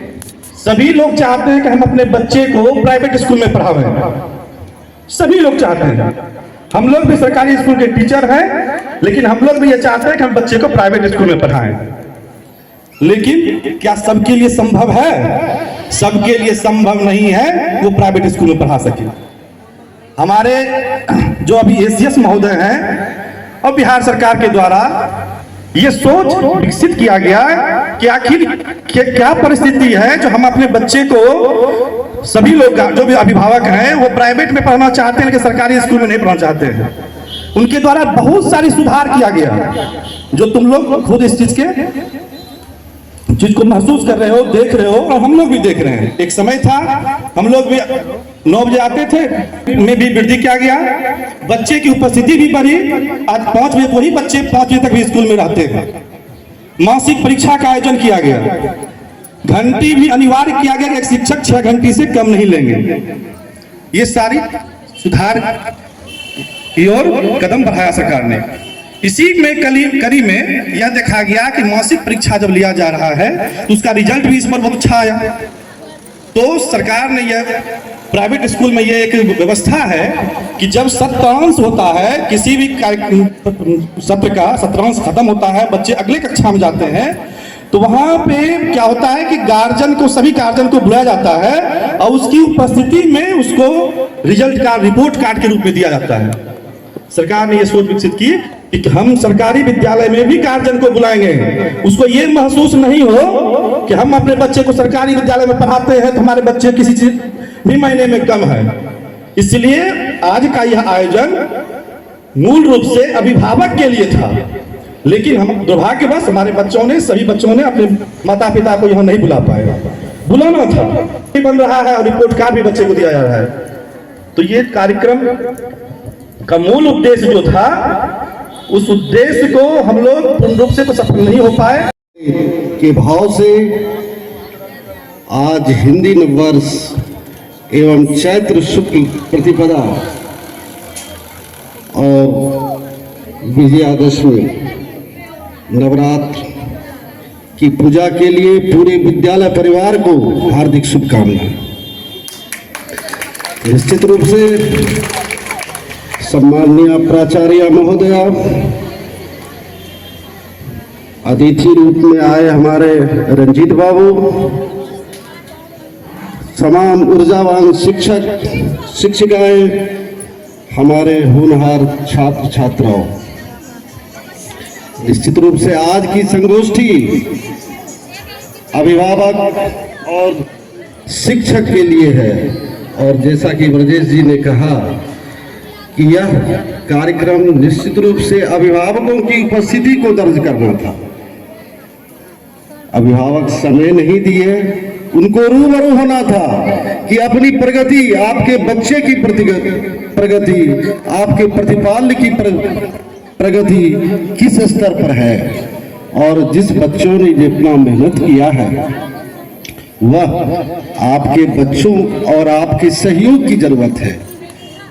सभी लोग चाहते हैं कि हम अपने बच्चे को प्राइवेट स्कूल में पढ़ावें, सभी लोग चाहते हैं। हम लोग भी सरकारी स्कूल के टीचर हैं, लेकिन हम लोग भी ये चाहते हैं कि हम बच्चे को प्राइवेट स्कूल में पढ़ाएं। लेकिन क्या सबके लिए संभव है? सबके लिए संभव नहीं है वो प्राइवेट स्कूल में पढ़ा सके। हमारे जो अभी एसीएस महोदय हैं और बिहार सरकार के द्वारा ये सोच विकसित किया गया कि आखिर क्या परिस्थिति है जो हम अपने बच्चे को, सभी लोग जो भी अभिभावक हैं वो प्राइवेट में पढ़ना चाहते हैं लेकिन सरकारी स्कूल में नहीं पढ़ना चाहते हैं। उनके द्वारा बहुत सारी सुधार किया गया जो तुम लोग खुद इस चीज को महसूस कर रहे हो, देख रहे हो और हम लोग भी देख रहे हैं। एक समय था हम लोग भी 9 बजे आते थे, में भी वृद्धि किया गया, बच्चे की उपस्थिति भी बढ़ी। आज 5 बजे वही बच्चे 5 बजे तक भी स्कूल में रहते हैं। मासिक परीक्षा का आयोजन किया गया, घंटी भी अनिवार्य किया गया कि एक शिक्षक 6 घंटी से कम नहीं लेंगे। ये सारी सुधार की ओर कदम बढ़ाया सरकार ने। इसी में कड़ी में यह देखा गया कि मासिक परीक्षा जब लिया जा रहा है तो उसका रिजल्ट भी इस पर बहुत अच्छा आया। तो सरकार ने यह प्राइवेट स्कूल में यह एक व्यवस्था है कि जब सत्रांश होता है, किसी भी सत्र का सत्रांश खत्म होता है, बच्चे अगले कक्षा में जाते हैं, तो वहां पे क्या होता है कि गार्जियन को, सभी गार्जियन को बुलाया जाता है और उसकी उपस्थिति में उसको रिजल्ट का रिपोर्ट कार्ड के रूप में दिया जाता है। सरकार ने यह सोच विकसित की कि हम सरकारी विद्यालय में भी गार्जियन को बुलाएंगे, उसको ये महसूस नहीं हो कि हम अपने बच्चे को सरकारी विद्यालय में पढ़ाते हैं तो हमारे बच्चे किसी चीज भी महीने में कम है। इसलिए आज का यह आयोजन मूल रूप से अभिभावक के लिए था, लेकिन हम दुर्भाग्यवश हमारे बच्चों ने, सभी बच्चों ने अपने माता पिता को यहाँ नहीं बुला पाए। बुलाना था, बन रहा है और रिपोर्ट कार्ड भी बच्चे को दिया जा रहा है। तो ये कार्यक्रम का मूल उद्देश्य जो था, उस उद्देश्य को हम लोग पूर्ण रूप से तो सफल नहीं हो पाए के भाव से आज हिंदी नववर्ष एवं चैत्र शुक्ल प्रतिपदा और विजयादशमी नवरात्र की पूजा के लिए पूरे विद्यालय परिवार को हार्दिक शुभकामनाएं। निश्चित रूप से सम्माननीय प्राचार्य महोदया, अतिथि रूप में आए हमारे रंजीत बाबू, तमाम ऊर्जावान शिक्षक शिक्षिकाएं, हमारे होनहार छात्र छात्राओं, निश्चित रूप से आज की संगोष्ठी अभिभावक और शिक्षक के लिए है। और जैसा कि ब्रजेश जी ने कहा कि यह कार्यक्रम निश्चित रूप से अभिभावकों की उपस्थिति को दर्ज करना था। अभिभावक समय नहीं दिए, उनको रूबरू होना था कि अपनी प्रगति, आपके बच्चे की प्रगति, आपके प्रतिपाल्य की प्रगति किस स्तर पर है, और जिस बच्चों ने जितना मेहनत किया है वह आपके बच्चों और आपके सहयोग की जरूरत है।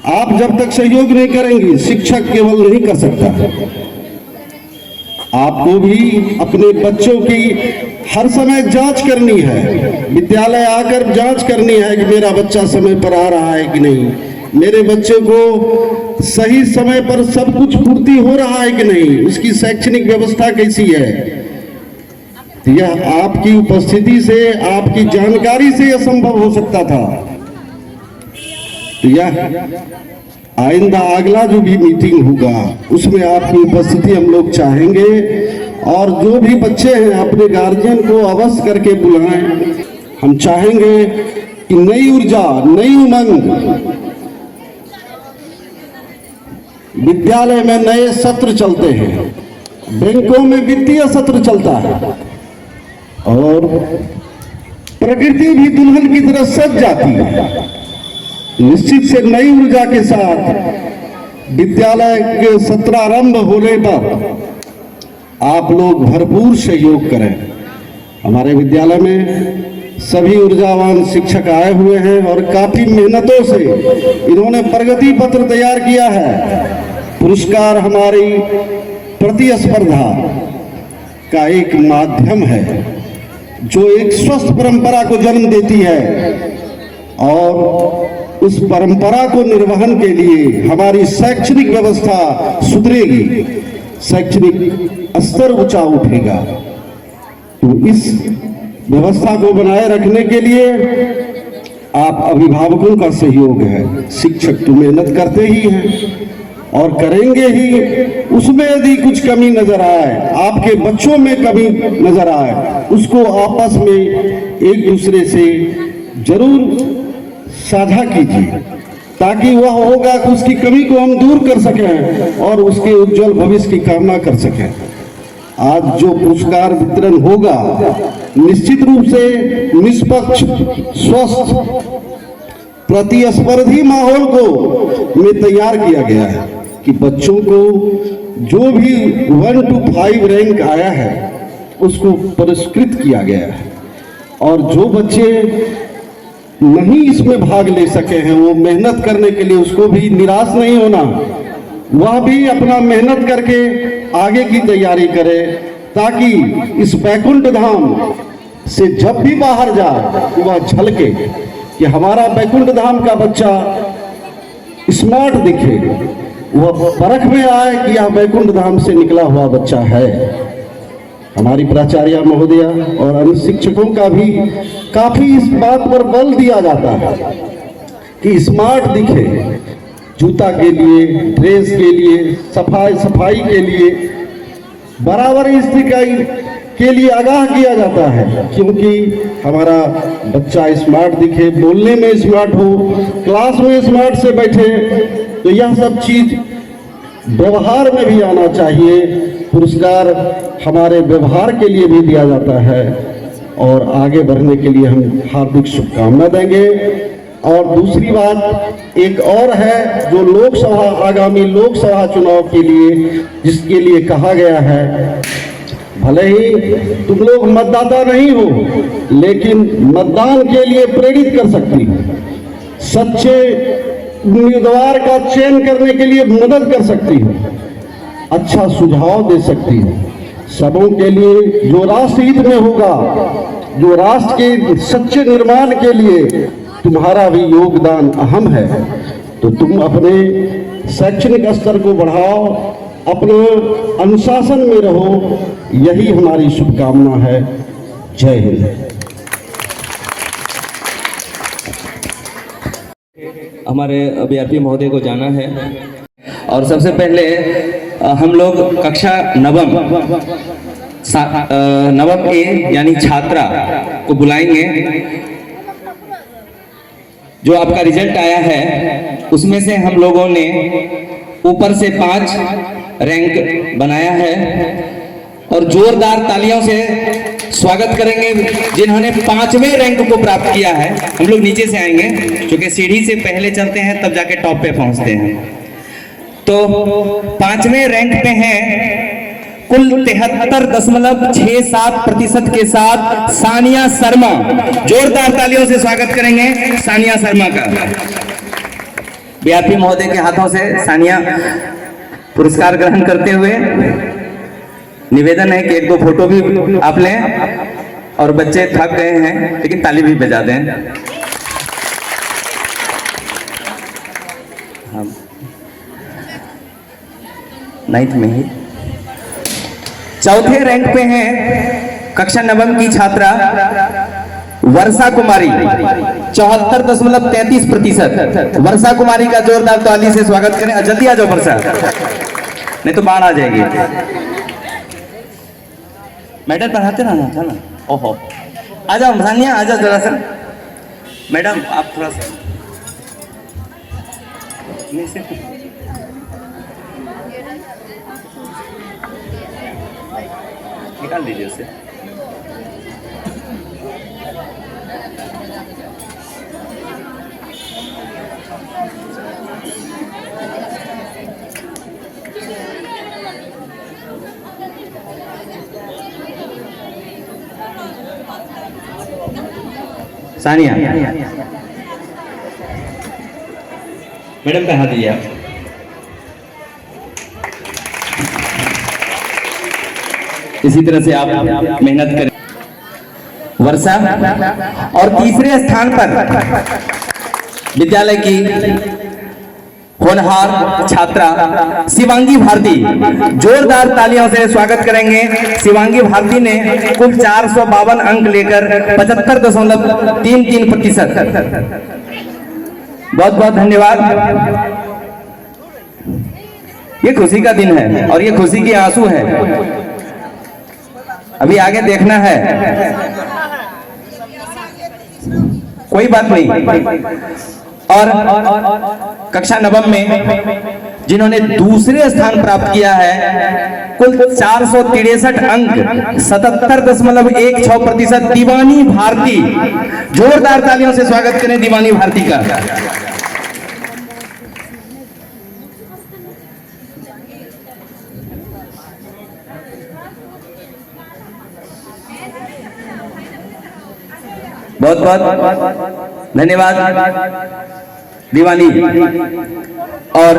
आप जब तक सहयोग नहीं करेंगे, शिक्षक केवल नहीं कर सकता। आपको भी अपने बच्चों की हर समय जांच करनी है, विद्यालय आकर जांच करनी है कि मेरा बच्चा समय पर आ रहा है कि नहीं, मेरे बच्चे को सही समय पर सब कुछ पूर्ति हो रहा है कि नहीं, उसकी शैक्षणिक व्यवस्था कैसी है। यह आपकी उपस्थिति से, आपकी जानकारी से यह संभव हो सकता था। यह आइंदा अगला जो भी मीटिंग होगा उसमें आपकी उपस्थिति हम लोग चाहेंगे, और जो भी बच्चे हैं अपने गार्जियन को अवश्य करके बुलाएं। हम चाहेंगे कि नई ऊर्जा, नई उमंग, विद्यालय में नए सत्र चलते हैं, बैंकों में वित्तीय सत्र चलता है, और प्रकृति भी दुल्हन की तरह सज जाती है। निश्चित से नई ऊर्जा के साथ विद्यालय के सत्रारंभ होने पर आप लोग भरपूर सहयोग करें। हमारे विद्यालय में सभी ऊर्जावान शिक्षक आए हुए हैं और काफी मेहनतों से इन्होंने प्रगति पत्र तैयार किया है। पुरस्कार हमारी प्रतिस्पर्धा का एक माध्यम है जो एक स्वस्थ परंपरा को जन्म देती है, और उस परंपरा को निर्वहन के लिए हमारी शैक्षणिक व्यवस्था सुधरेगी, शैक्षणिक स्तर ऊंचा उठेगा। तो इस व्यवस्था को बनाए रखने के लिए आप अभिभावकों का सहयोग है। शिक्षक तो मेहनत करते ही हैं और करेंगे ही, उसमें यदि कुछ कमी नजर आए, आपके बच्चों में कमी नजर आए, उसको आपस में एक दूसरे से जरूर साझा कीजिए, ताकि वह होगा कि उसकी कमी को हम दूर कर सकें और उसके उज्जवल भविष्य की कामना कर सकें। आज जो पुरस्कार वितरण होगा निश्चित रूप से निष्पक्ष, स्वस्थ, प्रतिस्पर्धी माहौल को में तैयार किया गया है कि बच्चों को जो भी 1 to 5 रैंक आया है उसको पुरस्कृत किया गया है, और जो बच्चे नहीं इसमें भाग ले सके हैं वो मेहनत करने के लिए उसको भी निराश नहीं होना, वह भी अपना मेहनत करके आगे की तैयारी करे, ताकि इस बैकुंठ धाम से जब भी बाहर जाए वह झलके कि हमारा बैकुंठ धाम का बच्चा स्मार्ट दिखे, वह परख में आए कि यह बैकुंठ धाम से निकला हुआ बच्चा है। हमारी प्राचार्य महोदया और अन्य शिक्षकों का भी काफी इस बात पर बल दिया जाता है कि स्मार्ट दिखे, जूता के लिए, ड्रेस के लिए, सफाई के लिए, बराबर स्थिति के लिए आगाह किया जाता है, क्योंकि हमारा बच्चा स्मार्ट दिखे, बोलने में स्मार्ट हो, क्लास में स्मार्ट से बैठे। तो यह सब चीज व्यवहार में भी आना चाहिए। पुरस्कार हमारे व्यवहार के लिए भी दिया जाता है और आगे बढ़ने के लिए हम हार्दिक शुभकामना देंगे। और दूसरी बात एक और है जो लोकसभा आगामी लोकसभा चुनाव के लिए जिसके लिए कहा गया है, भले ही तुम लोग मतदाता नहीं हो लेकिन मतदान के लिए प्रेरित कर सकती हो, सच्चे उम्मीदवार का चयन करने के लिए मदद कर सकती हो, अच्छा सुझाव दे सकती हो, सबों के लिए जो राष्ट्र हित में होगा, जो राष्ट्र के सच्चे निर्माण के लिए तुम्हारा भी योगदान अहम है। तो तुम अपने शैक्षणिक स्तर को बढ़ाओ, अपने अनुशासन में रहो, यही हमारी शुभकामना है। जय हिंद। हमारे अभ्यर्थी महोदय को जाना है और सबसे पहले हम लोग कक्षा नवम ए यानी छात्रा को बुलाएंगे। जो आपका रिजल्ट आया है उसमें से हम लोगों ने ऊपर से 5 रैंक बनाया है और जोरदार तालियों से स्वागत करेंगे जिन्होंने 5वें रैंक को प्राप्त किया है। हम लोग नीचे से आएंगे क्योंकि सीढ़ी से पहले चलते हैं तब जाके टॉप पे पहुंचते हैं। तो 5वें रैंक पे हैं कुल 73.67% के साथ सानिया शर्मा। जोरदार तालियों से स्वागत करेंगे सानिया शर्मा का। बीआरपी महोदय के हाथों से सानिया पुरस्कार ग्रहण करते हुए निवेदन है कि एक दो फोटो भी आप लें और बच्चे थक गए हैं लेकिन ताली भी बजा दें। हम 9th में ही चौथे रैंक पे हैं कक्षा नवम की छात्रा वर्षा कुमारी 74.33%। वर्षा कुमारी का जोरदार ताली से स्वागत करें। जल्दी आ जाओ वर्षा, नहीं तो बाढ़ आ जाएगी। मैडम पढ़ाते रहना था ना। ओहो, आ जाओ सानिया, आ जाओ जरा सा। मैडम आप थोड़ा सा निकाल दीजिए उसे। सानिया मैडम पे हाथ दीजिए आप। इसी तरह से आप मेहनत करें। वर्षा और तीसरे स्थान पर विद्यालय की होनहार छात्रा शिवांगी भारती। जोरदार तालियों से स्वागत करेंगे। शिवांगी भारती ने कुल 452 अंक लेकर 75.33%। बहुत बहुत धन्यवाद। ये खुशी का दिन है और ये खुशी के आंसू है। अभी आगे देखना है, कोई बात नहीं। और कक्षा नवम में जिन्होंने दूसरे स्थान प्राप्त किया है कुल 463 अंक 77.16% दीवानी भारती। जोरदार तालियों से स्वागत करें दीवानी भारती का। बहुत बहुत धन्यवाद दीवानी। और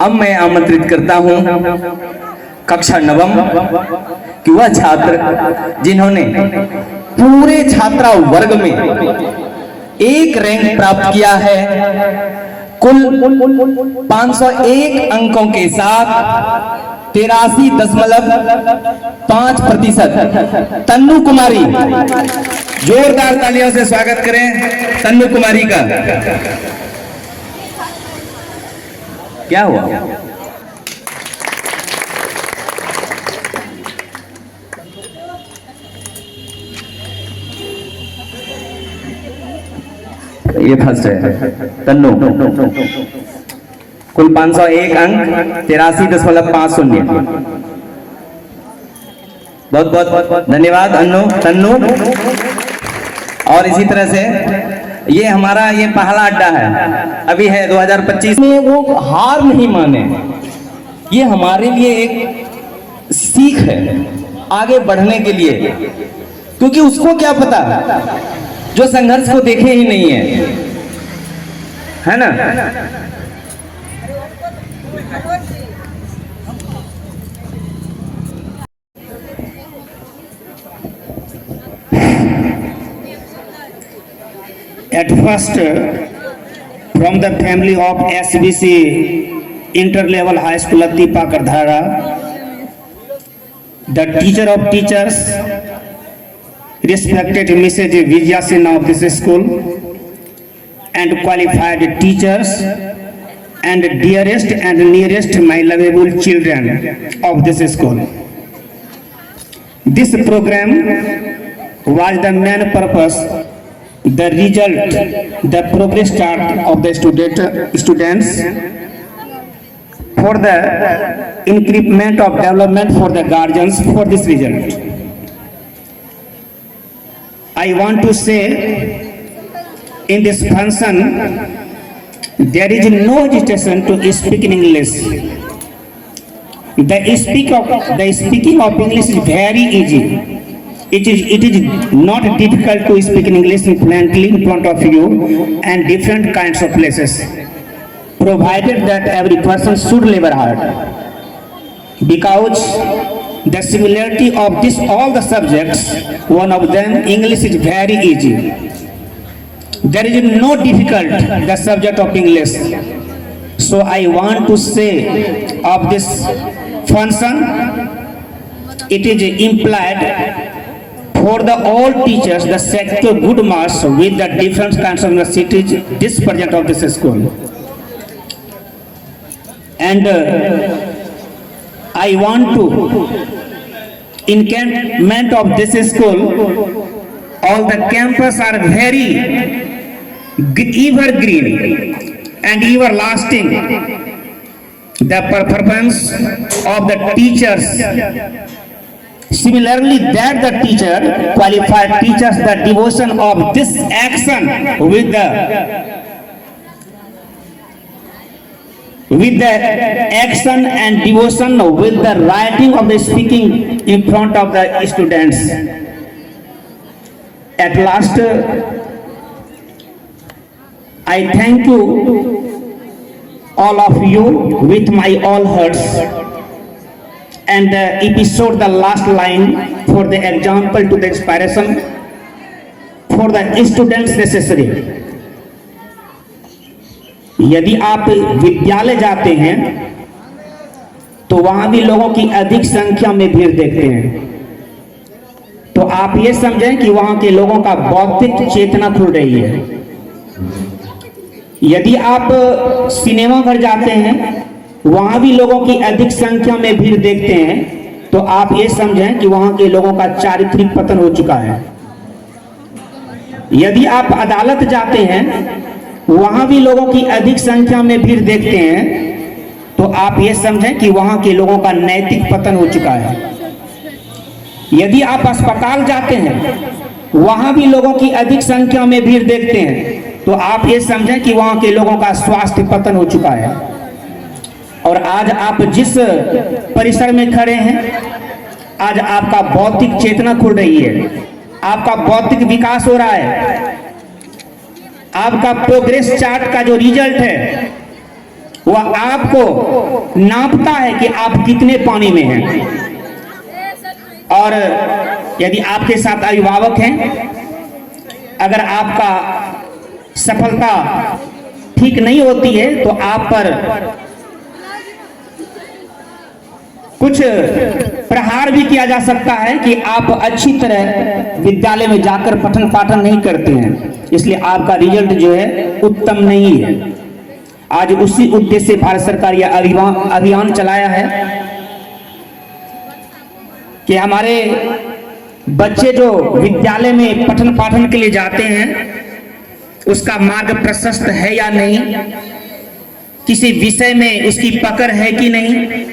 अब मैं आमंत्रित करता हूं कक्षा नवम कि वह छात्र जिन्होंने पूरे छात्रा वर्ग में 1 रैंक प्राप्त किया है कुल 501 अंकों के साथ 83.5%। तन्नू कुमारी। जोरदार तालियों से स्वागत करें तन्नू कुमारी का। क्या हुआ? ये फर्स्ट है तन्नू। कुल 501 अंक 83.50। बहुत बहुत धन्यवाद तन्नू। और इसी तरह से ये हमारा ये पहला अड्डा है, अभी है 2025 में। वो हार नहीं माने, ये हमारे लिए एक सीख है आगे बढ़ने के लिए, क्योंकि उसको क्या पता जो संघर्ष को देखे ही नहीं है ना। At first, from the family of SBC Inter-Level High School Atipa Kardhara, the teacher of teachers, respected Mrs. Vijaya Sinha of this school, and qualified teachers, and dearest and nearest my lovable children of this school. This program was the main purpose, the result, the progress chart of the students for the increment of development for the guardians for this result. I want to say in this function there is no hesitation to speak in English. The speaking of English is very easy. It is not difficult to speak in English fluently in front of you and different kinds of places, provided that every person should labor hard. Because the similarity of all the subjects, one of them English is very easy. There is no difficult the subject of English. So I want to say of this function, it is implied for the all teachers the sector good marks with the different kinds of universities this project of this school. And I want to encampment of this school, all the campus are very evergreen and everlasting. The performance of the teachers, similarly that the teacher, qualified teachers, the devotion of this action with the action and devotion with the writing of the speaking in front of the students. At last, I thank you all of you with my all hearts. And the episode, the last line for the example to the inspiration for the students necessary. यदि आप विद्यालय जाते हैं तो वहां भी लोगों की अधिक संख्या में भीड़ देखते हैं, तो आप ये समझें कि वहां के लोगों का बौद्धिक चेतना खुल रही है। यदि आप सिनेमा घर जाते हैं वहां भी लोगों की अधिक संख्या में भीड़ देखते हैं, तो आप ये समझें कि वहां के लोगों का चारित्रिक पतन हो चुका है। यदि आप अदालत जाते हैं वहां भी लोगों की अधिक संख्या में भीड़ देखते हैं, तो आप ये समझें कि वहां के लोगों का नैतिक पतन हो चुका है। यदि आप अस्पताल जाते हैं वहां भी लोगों की अधिक संख्या में भीड़ देखते हैं, तो आप ये समझें कि वहां के लोगों का स्वास्थ्य पतन हो चुका है। और आज आप जिस परिसर में खड़े हैं, आज आपका बौद्धिक चेतना खुल रही है, आपका बौद्धिक विकास हो रहा है, आपका प्रोग्रेस चार्ट का जो रिजल्ट है वह आपको नापता है कि आप कितने पानी में हैं। और यदि आपके साथ अभिभावक हैं, अगर आपका सफलता ठीक नहीं होती है तो आप पर कुछ प्रहार भी किया जा सकता है कि आप अच्छी तरह विद्यालय में जाकर पठन पाठन नहीं करते हैं, इसलिए आपका रिजल्ट जो है उत्तम नहीं है। आज उसी उद्देश्य से भारत सरकार यह अभियान चलाया है कि हमारे बच्चे जो विद्यालय में पठन पाठन के लिए जाते हैं उसका मार्ग प्रशस्त है या नहीं, किसी विषय में उसकी पकड़ है कि नहीं,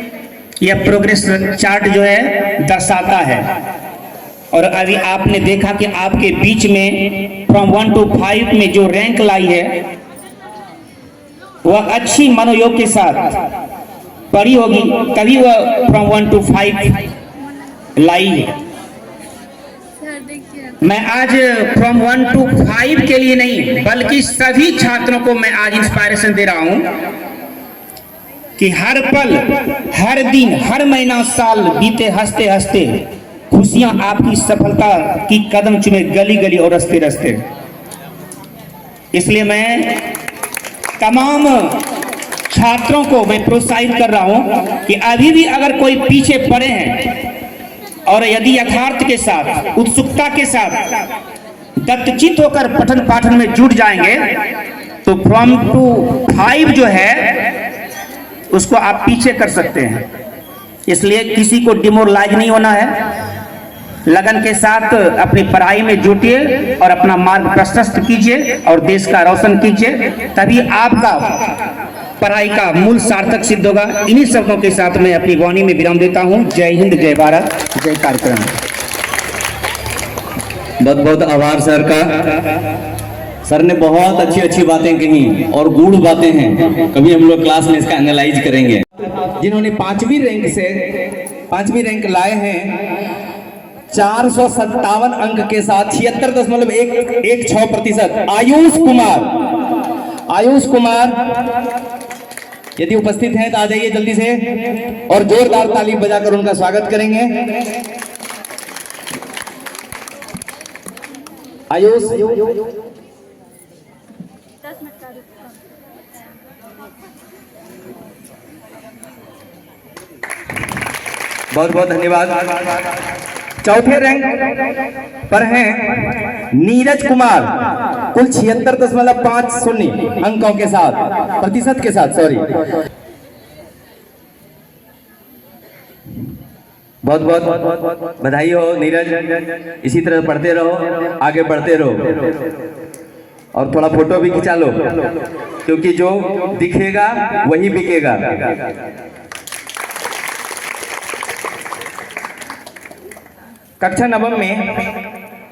यह प्रोग्रेस चार्ट जो है दर्शाता है। और अभी आपने देखा कि आपके बीच में फ्रॉम 1 to 5 में जो रैंक लाई है वह अच्छी मनोयोग के साथ पढ़ी होगी, तभी वह फ्रॉम 1 to 5 लाई है। मैं आज फ्रॉम 1 to 5 के लिए नहीं बल्कि सभी छात्रों को मैं आज इंस्पायरेशन दे रहा हूं कि हर पल, हर दिन, हर महीना, साल बीते हंसते हंसते खुशियां आपकी सफलता की कदम चुमे गली गली और रस्ते रस्ते। इसलिए मैं तमाम छात्रों को मैं प्रोत्साहित कर रहा हूं कि अभी भी अगर कोई पीछे पड़े हैं और यदि यथार्थ के साथ, उत्सुकता के साथ दत्तचित होकर पठन पाठन में जुट जाएंगे तो फ्रॉम टू 5 जो है उसको आप पीछे कर सकते हैं। इसलिए किसी को डिमोरलाइज नहीं होना है, लगन के साथ अपनी पढ़ाई में जुटिए और अपना मार्ग प्रशस्त कीजिए और देश का रोशन कीजिए, तभी आपका पढ़ाई का मूल सार्थक सिद्ध होगा। इन्हीं शब्दों के साथ मैं अपनी वाणी में विराम देता हूं। जय हिंद, जय भारत, जय कार्यक्रम। बहुत बहुत आभार सर का। सर ने बहुत अच्छी अच्छी बातें कही और गूढ़ बातें हैं, कभी हम लोग क्लास में इसका एनालाइज करेंगे। जिन्होंने 5वीं रैंक लाए हैं 457 अंक के साथ 76.16%। आयुष कुमार यदि उपस्थित हैं तो आ जाइए जल्दी से और जोरदार ताली बजाकर उनका स्वागत करेंगे। आयुष बहुत बहुत धन्यवाद। चौथे रैंक पर हैं नीरज कुमार, कुल 76.50 अंकों के साथ, प्रतिशत के साथ, सॉरी। बहुत बहुत बधाई हो नीरज, इसी तरह पढ़ते रहो, आगे बढ़ते रहो और थोड़ा फोटो भी खिंचा लो, क्योंकि जो दिखेगा वही बिकेगा। कक्षा 9 में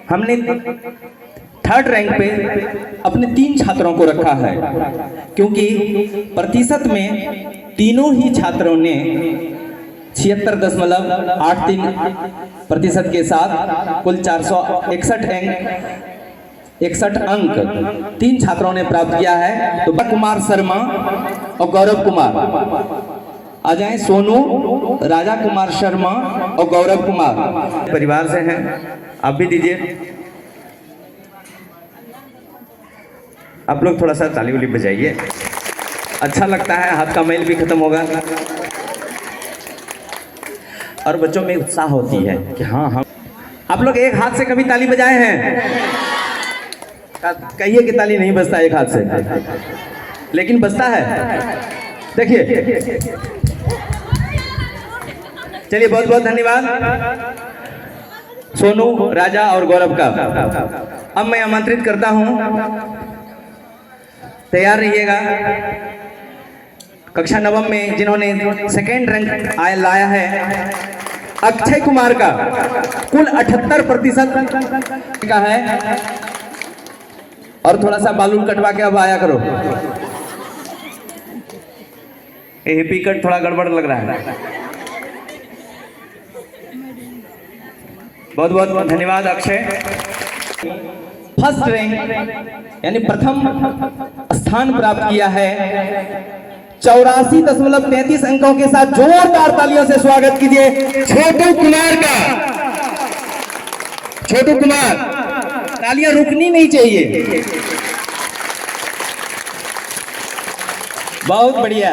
हमने 3rd रैंक पे अपने 3 छात्रों को रखा है, क्योंककि प्रतिशत में तीनों ही छात्रों ने 76.83% के साथ कुल 461 अंक 3 छात्रों ने प्राप्त किया है। तो कुमार शर्मा और गौरव कुमार आ जाएं। सोनू, राजा कुमार शर्मा और गौरव कुमार परिवार से हैं, आप भी दीजिए। आप लोग थोड़ा सा ताली उली बजाइए, अच्छा लगता है, हाथ का मैल भी खत्म होगा और बच्चों में उत्साह होती है कि हाँ हम। आप लोग एक हाथ से कभी ताली बजाए हैं? कहिए कि ताली नहीं बजता एक हाथ से, लेकिन बजता है। देखिए, चलिए बहुत बहुत धन्यवाद सोनू, राजा और गौरव का। अब मैं आमंत्रित करता हूं, तैयार रहिएगा। कक्षा 9 में जिन्होंने 2nd रैंक लाया है अक्षय कुमार का कुल 78% का है। और थोड़ा सा बालून कटवा के अब आया करो, हेपी कट थोड़ा गड़बड़ लग रहा है। बहुत बहुत धन्यवाद अक्षय। फर्स्ट रैंक यानी प्रथम स्थान प्राप्त किया है 84.33 अंकों के साथ। जोरदार तालियों से स्वागत कीजिए छोटू कुमार का। छोटू कुमार, तालियां रुकनी नहीं चाहिए। बहुत बढ़िया।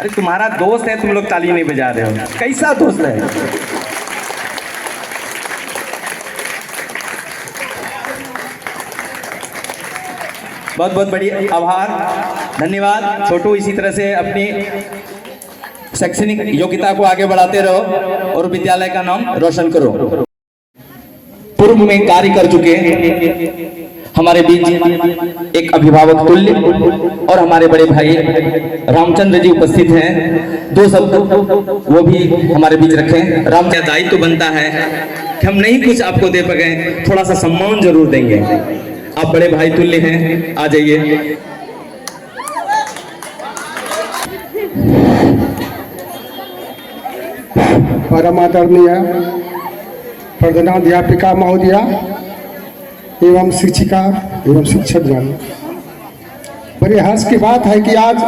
अरे तुम्हारा दोस्त है, तुम लोग ताली नहीं बजा रहे हो, कैसा दोस्त है? बहुत बहुत बढ़िया, आभार, धन्यवाद छोटू। इसी तरह से अपनी शैक्षणिक योग्यता को आगे बढ़ाते रहो और विद्यालय का नाम रोशन करो। पूर्व में कार्य कर चुके हमारे बीच एक एक अभिभावक तुल्य और हमारे बड़े भाई रामचंद्र जी उपस्थित हैं, 2 शब्द वो भी हमारे बीच रखें। राम का दायित्व तो बनता है कि हम नहीं कुछ आपको दे पाए, थोड़ा सा सम्मान जरूर देंगे। आप बड़े भाई तुल्य हैं, आ जाइए। परम आदरणीय प्रधानाध्यापिका महोदया एवं शिक्षिका एवं शिक्षक जन, बड़े हर्ष की बात है कि आज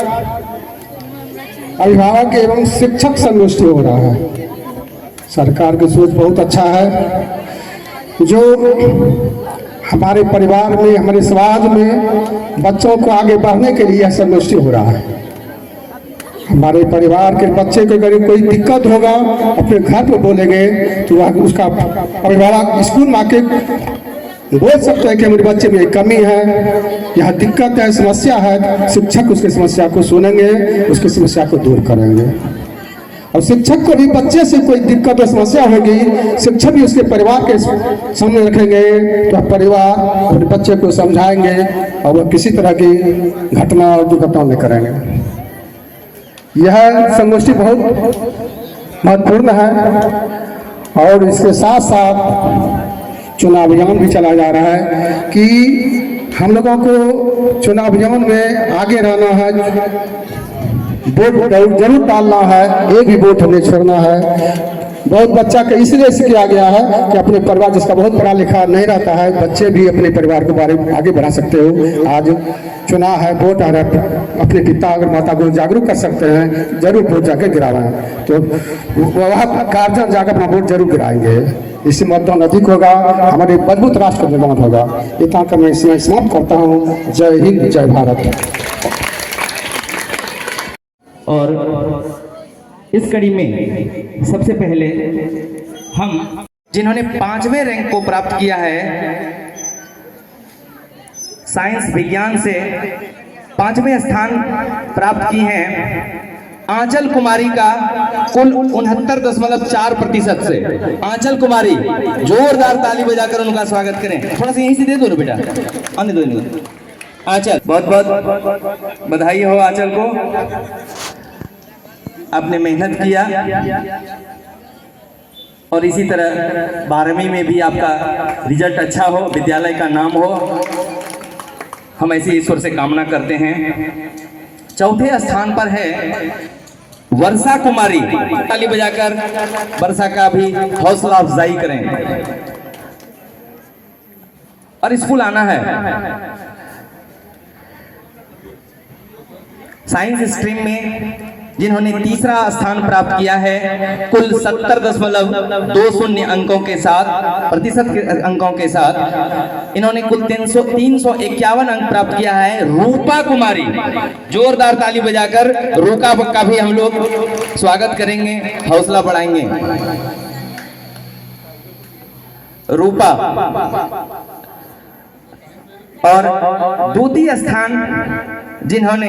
अभिभावक एवं शिक्षक संगोष्ठी हो रहा है। सरकार की सोच बहुत अच्छा है, जो हमारे परिवार में, हमारे समाज में बच्चों को आगे बढ़ने के लिए यह संगोष्ठी हो रहा है। हमारे परिवार के बच्चे को अगर कोई दिक्कत होगा, अपने घर पर बोलेंगे तो वह उसका अभिभावक स्कूल में आके बोल सकते हैं कि मेरे बच्चे में कमी है, यह दिक्कत है, समस्या है। शिक्षक उसकी समस्या को सुनेंगे, उसकी समस्या को दूर करेंगे। और शिक्षक को भी बच्चे से कोई दिक्कत और समस्या होगी, शिक्षक भी उसके परिवार के सामने रखेंगे तो परिवार अपने बच्चे को समझाएंगे और वह किसी तरह की घटना और दुर्घटना नहीं करेंगे। यह संगोष्ठी बहुत महत्वपूर्ण है और इसके साथ साथ चुनाव अभियान भी चलाया जा रहा है कि हम लोगों को चुनाव अभियान में आगे रहना है, वोट जरूर डालना है, एक भी वोट हमें छोड़ना है। बहुत बच्चा का इसलिए किया गया है कि अपने परिवार, जिसका बहुत पढ़ा लिखा नहीं रहता है, बच्चे भी अपने परिवार के बारे में आगे बढ़ा सकते हो। आज चुनाव है, वोट आ रहा है, अपने पिता और माता को जागरूक कर सकते हैं, जरूर वोट जाकर गिराना है। तो वह गार्जियन जाकर अपना वोट जरूर गिराएंगे, इससे मतदान अधिक होगा, हमारे मजबूत राष्ट्र का निर्माण होगा। इतना कर मैं इसमें समाप्त करता हूँ। जय हिंद, जय भारत। और इस कड़ी में सबसे पहले हम जिन्होंने 5वें रैंक को प्राप्त किया है, साइंस विज्ञान से 5वें स्थान प्राप्त की हैं आंचल कुमारी का कुल 69.4% से। आंचल कुमारी, जोरदार ताली बजाकर उनका स्वागत करें। थोड़ा सा यहीं से दे दो ना बेटा, आने दो। आंचल, बहुत बहुत बधाई हो आंचल को, आपने मेहनत किया और इसी तरह 12वीं में भी आपका रिजल्ट अच्छा हो, विद्यालय का नाम हो, हम ऐसे ईश्वर से कामना करते हैं। 4थे स्थान पर है वर्षा कुमारी, ताली बजाकर वर्षा का भी हौसला अफजाई करें। और स्कूल आना है। साइंस स्ट्रीम में जिन्होंने 3रा स्थान प्राप्त किया है, कुल 70.20 अंकों के साथ, प्रतिशत के अंकों के साथ इन्होंने कुल 351 अंक प्राप्त किया है रूपा कुमारी। जोरदार ताली बजाकर रूपा का भी हम लोग स्वागत करेंगे, हौसला बढ़ाएंगे। रूपा। और 2य स्थान जिन्होंने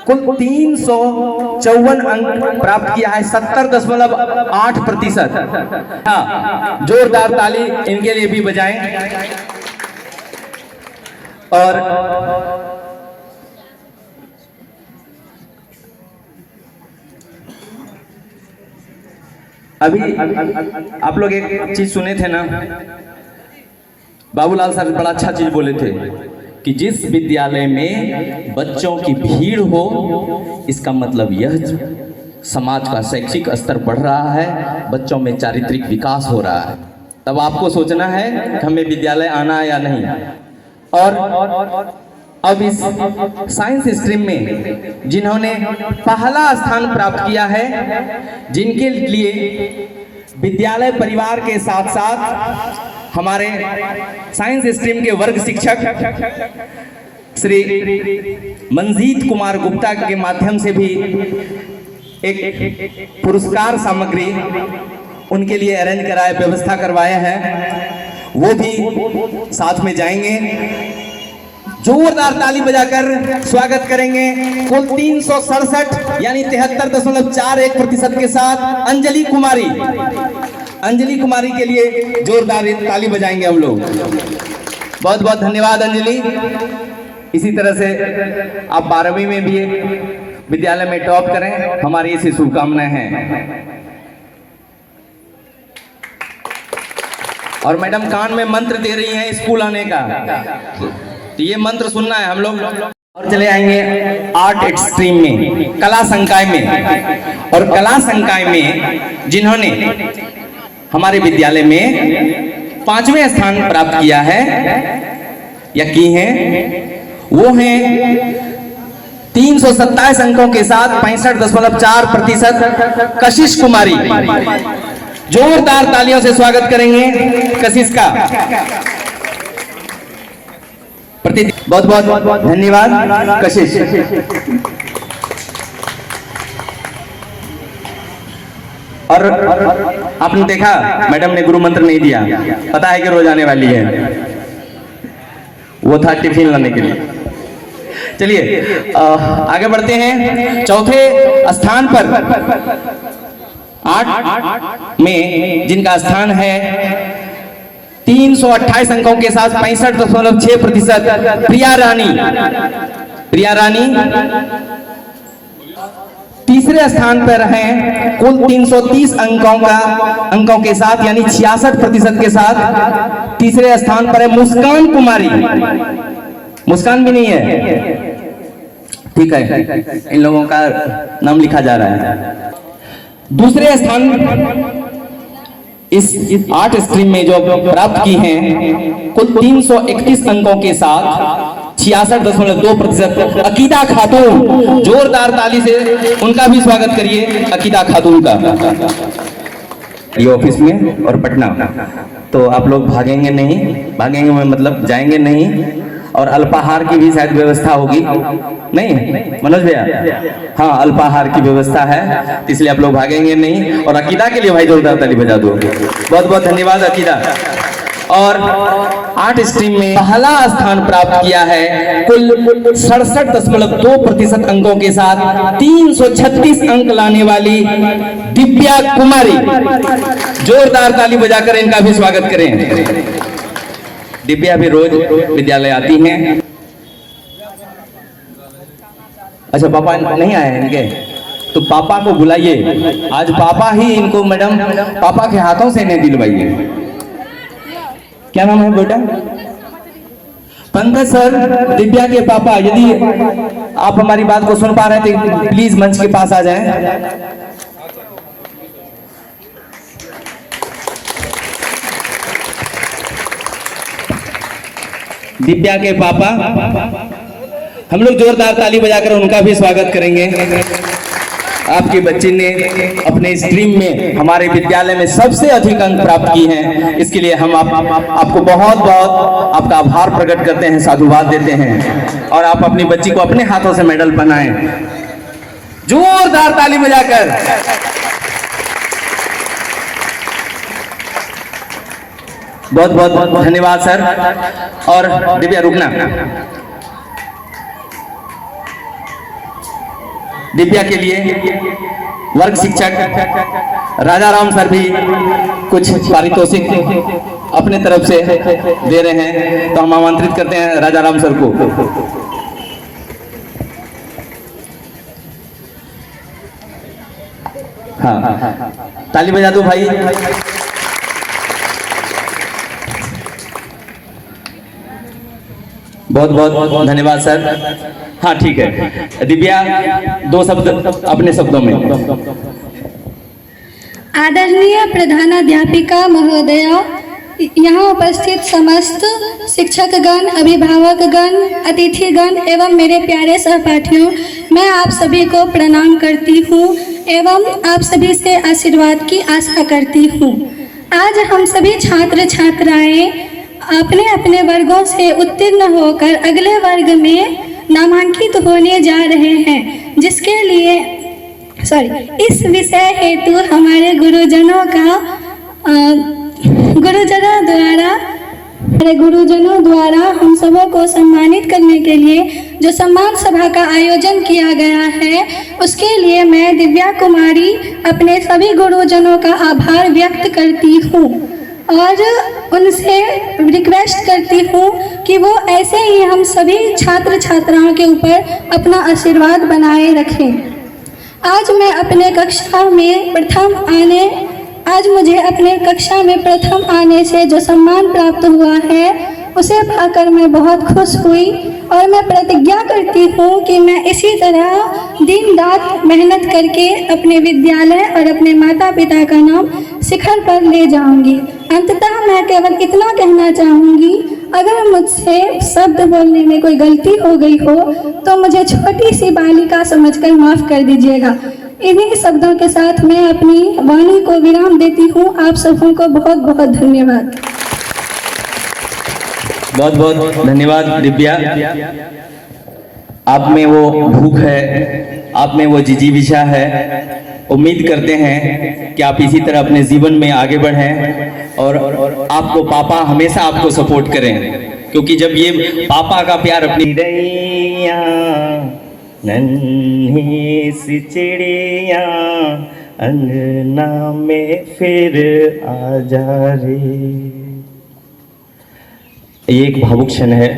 कुल 354 अंक प्राप्त किया है, 70.8%। हाँ, जोरदार ताली इनके लिए भी बजाएं। और अभी आप लोग एक चीज सुने थे ना, बाबूलाल सर बड़ा अच्छा चीज बोले थे कि जिस विद्यालय में बच्चों की भीड़ हो, इसका मतलब यह समाज का शैक्षिक स्तर बढ़ रहा है, बच्चों में चारित्रिक विकास हो रहा है। तब आपको सोचना है कि हमें विद्यालय आना है या नहीं। और अब इस साइंस स्ट्रीम में जिन्होंने पहला स्थान प्राप्त किया है, जिनके लिए विद्यालय परिवार के साथ साथ हमारे साइंस स्ट्रीम के वर्ग शिक्षक श्री मंजीत कुमार गुप्ता के माध्यम से भी एक पुरस्कार सामग्री उनके लिए अरेंज कराए, व्यवस्था करवाए हैं, वो भी साथ में जाएंगे। जोरदार ताली बजाकर स्वागत करेंगे। कुल 367 यानी 73.41% के साथ अंजलि कुमारी। अंजलि कुमारी के लिए जोरदार ताली बजाएंगे हम लोग। बहुत बहुत धन्यवाद अंजलि। इसी तरह से आप 12वीं में भी विद्यालय में टॉप करें, हमारी ऐसी शुभकामनाएं हैं। और मैडम कान में मंत्र दे रही हैं स्कूल आने का, तो ये मंत्र सुनना है हम लोग। और चले आएंगे आर्ट एक्सट्रीम में, कला संकाय में। और कला संकाय में जिन्होंने हमारे विद्यालय में 5वें स्थान प्राप्त किया है या की हैं, वो हैं 327 अंकों के साथ 65.4% कशिश कुमारी। जोरदार तालियों से स्वागत करेंगे कशिश का। बहुत बहुत धन्यवाद कशिश। और आपने देखा मैडम ने गुरु मंत्र नहीं दिया, पता है कि रोज आने वाली है, वो था टिफिन लाने के लिए। चलिए आगे बढ़ते हैं। चौथे स्थान पर आर्ट में जिनका स्थान है 328 अंकों के साथ 65.6%, प्रिया रानी। प्रिया रानी तीसरे स्थान पर हैं कुल 330 अंकों के साथ, यानी 66% के साथ तीसरे स्थान पर है मुस्कान कुमारी। मुस्कान भी नहीं है, ठीक है, इन लोगों का नाम लिखा जा रहा है। दूसरे स्थान इस आर्ट स्ट्रीम में जो प्राप्त की हैं कुल 331 अंकों के साथ 66.2%, अकीदा खातून। जोरदार ताली से उनका भी स्वागत करिए, अकीदा खातून का। ये ऑफिस में और पटना, तो आप लोग भागेंगे नहीं, भागेंगे मतलब जाएंगे नहीं। और अल्पाहार की भी शायद व्यवस्था होगी, नहीं मनोज भैया? हाँ, अल्पाहार की व्यवस्था है, इसलिए आप लोग भागेंगे नहीं। और अकीदा के लिए भाई जोरदार ताली बजा दो। बहुत बहुत धन्यवाद अकीदा। और आर्ट स्ट्रीम में पहला स्थान प्राप्त किया है कुल 67.2% अंकों के साथ 336 अंक लाने वाली दिव्या कुमारी। जोरदार ताली बजाकर इनका भी स्वागत करें। दिव्या भी रोज विद्यालय आती हैं। अच्छा, पापा नहीं आए हैं इनके, तो पापा को बुलाइए। आज पापा ही इनको, मैडम पापा के हाथों से इन्हें दिलवाइए। क्या नाम है बेटा? पंकज सर, दिव्या के पापा। यदि आप हमारी बात को सुन पा रहे थे, प्लीज मंच के पास आ जाएं। दिव्या के पापा, हम लोग जोरदार ताली बजाकर उनका भी स्वागत करेंगे। आपकी बच्ची ने अपने स्ट्रीम में हमारे विद्यालय में सबसे अधिक अंक प्राप्त की हैं, इसके लिए हम आपको बहुत बहुत आपका आभार प्रकट करते हैं, साधुवाद देते हैं। और आप अपनी बच्ची को अपने हाथों से मेडल पहनाएं, जोरदार ताली बजाकर। बहुत बहुत धन्यवाद सर। और दिव्या रुकना, दिव्या के लिए वर्ग शिक्षक राजा राम सर भी कुछ पारितोषिक अपने तरफ से दे रहे हैं, तो हम आमंत्रित करते हैं राजा राम सर को। हाँ, ताली बजा दो भाई। बहुत बहुत धन्यवाद सर। हाँ ठीक है, दिव्या 2 शब्द अपने शब्दों में। आदरणीय प्रधानाध्यापिका महोदया, यहाँ उपस्थित समस्त शिक्षकगण, अभिभावकगण, अतिथिगण एवं मेरे प्यारे सहपाठियों, मैं आप सभी को प्रणाम करती हूँ एवं आप सभी से आशीर्वाद की आशा करती हूँ। आज हम सभी छात्र छात्राएं अपने अपने वर्गों से उत्तीर्ण होकर अगले वर्ग में नामांकित होने जा रहे हैं, जिसके लिए इस विषय हेतु हमारे गुरुजनों द्वारा हम सबों को सम्मानित करने के लिए जो सम्मान सभा का आयोजन किया गया है, उसके लिए मैं दिव्या कुमारी अपने सभी गुरुजनों का आभार व्यक्त करती हूँ। और उनसे रिक्वेस्ट करती हूँ कि वो ऐसे ही हम सभी छात्र छात्राओं के ऊपर अपना आशीर्वाद बनाए रखें। आज मुझे अपने कक्षा में प्रथम आने से जो सम्मान प्राप्त हुआ है उसे पाकर मैं बहुत खुश हुई और मैं प्रतिज्ञा करती हूँ कि मैं इसी तरह दिन रात मेहनत करके अपने विद्यालय और अपने माता पिता का नाम शिखर पर ले जाऊंगी। अंततः मैं केवल इतना कहना चाहूँगी, अगर मुझसे शब्द बोलने में कोई गलती हो गई हो तो मुझे छोटी सी बालिका समझकर माफ़ कर दीजिएगा। इन्हीं शब्दों के साथ मैं अपनी वाणी को विराम देती हूँ। आप सबों को बहुत बहुत धन्यवाद। बहुत बहुत धन्यवाद दिव्या। आप में वो भूख है, आप में वो जिजीविषा है। उम्मीद करते हैं कि आप इसी तरह अपने जीवन में आगे बढ़ें और आपको पापा हमेशा आपको सपोर्ट करें, क्योंकि जब ये पापा का प्यार अपनी रैया नन्ही सी चिड़िया अंगना में फिर आ जा रे। ये एक भावुक क्षण है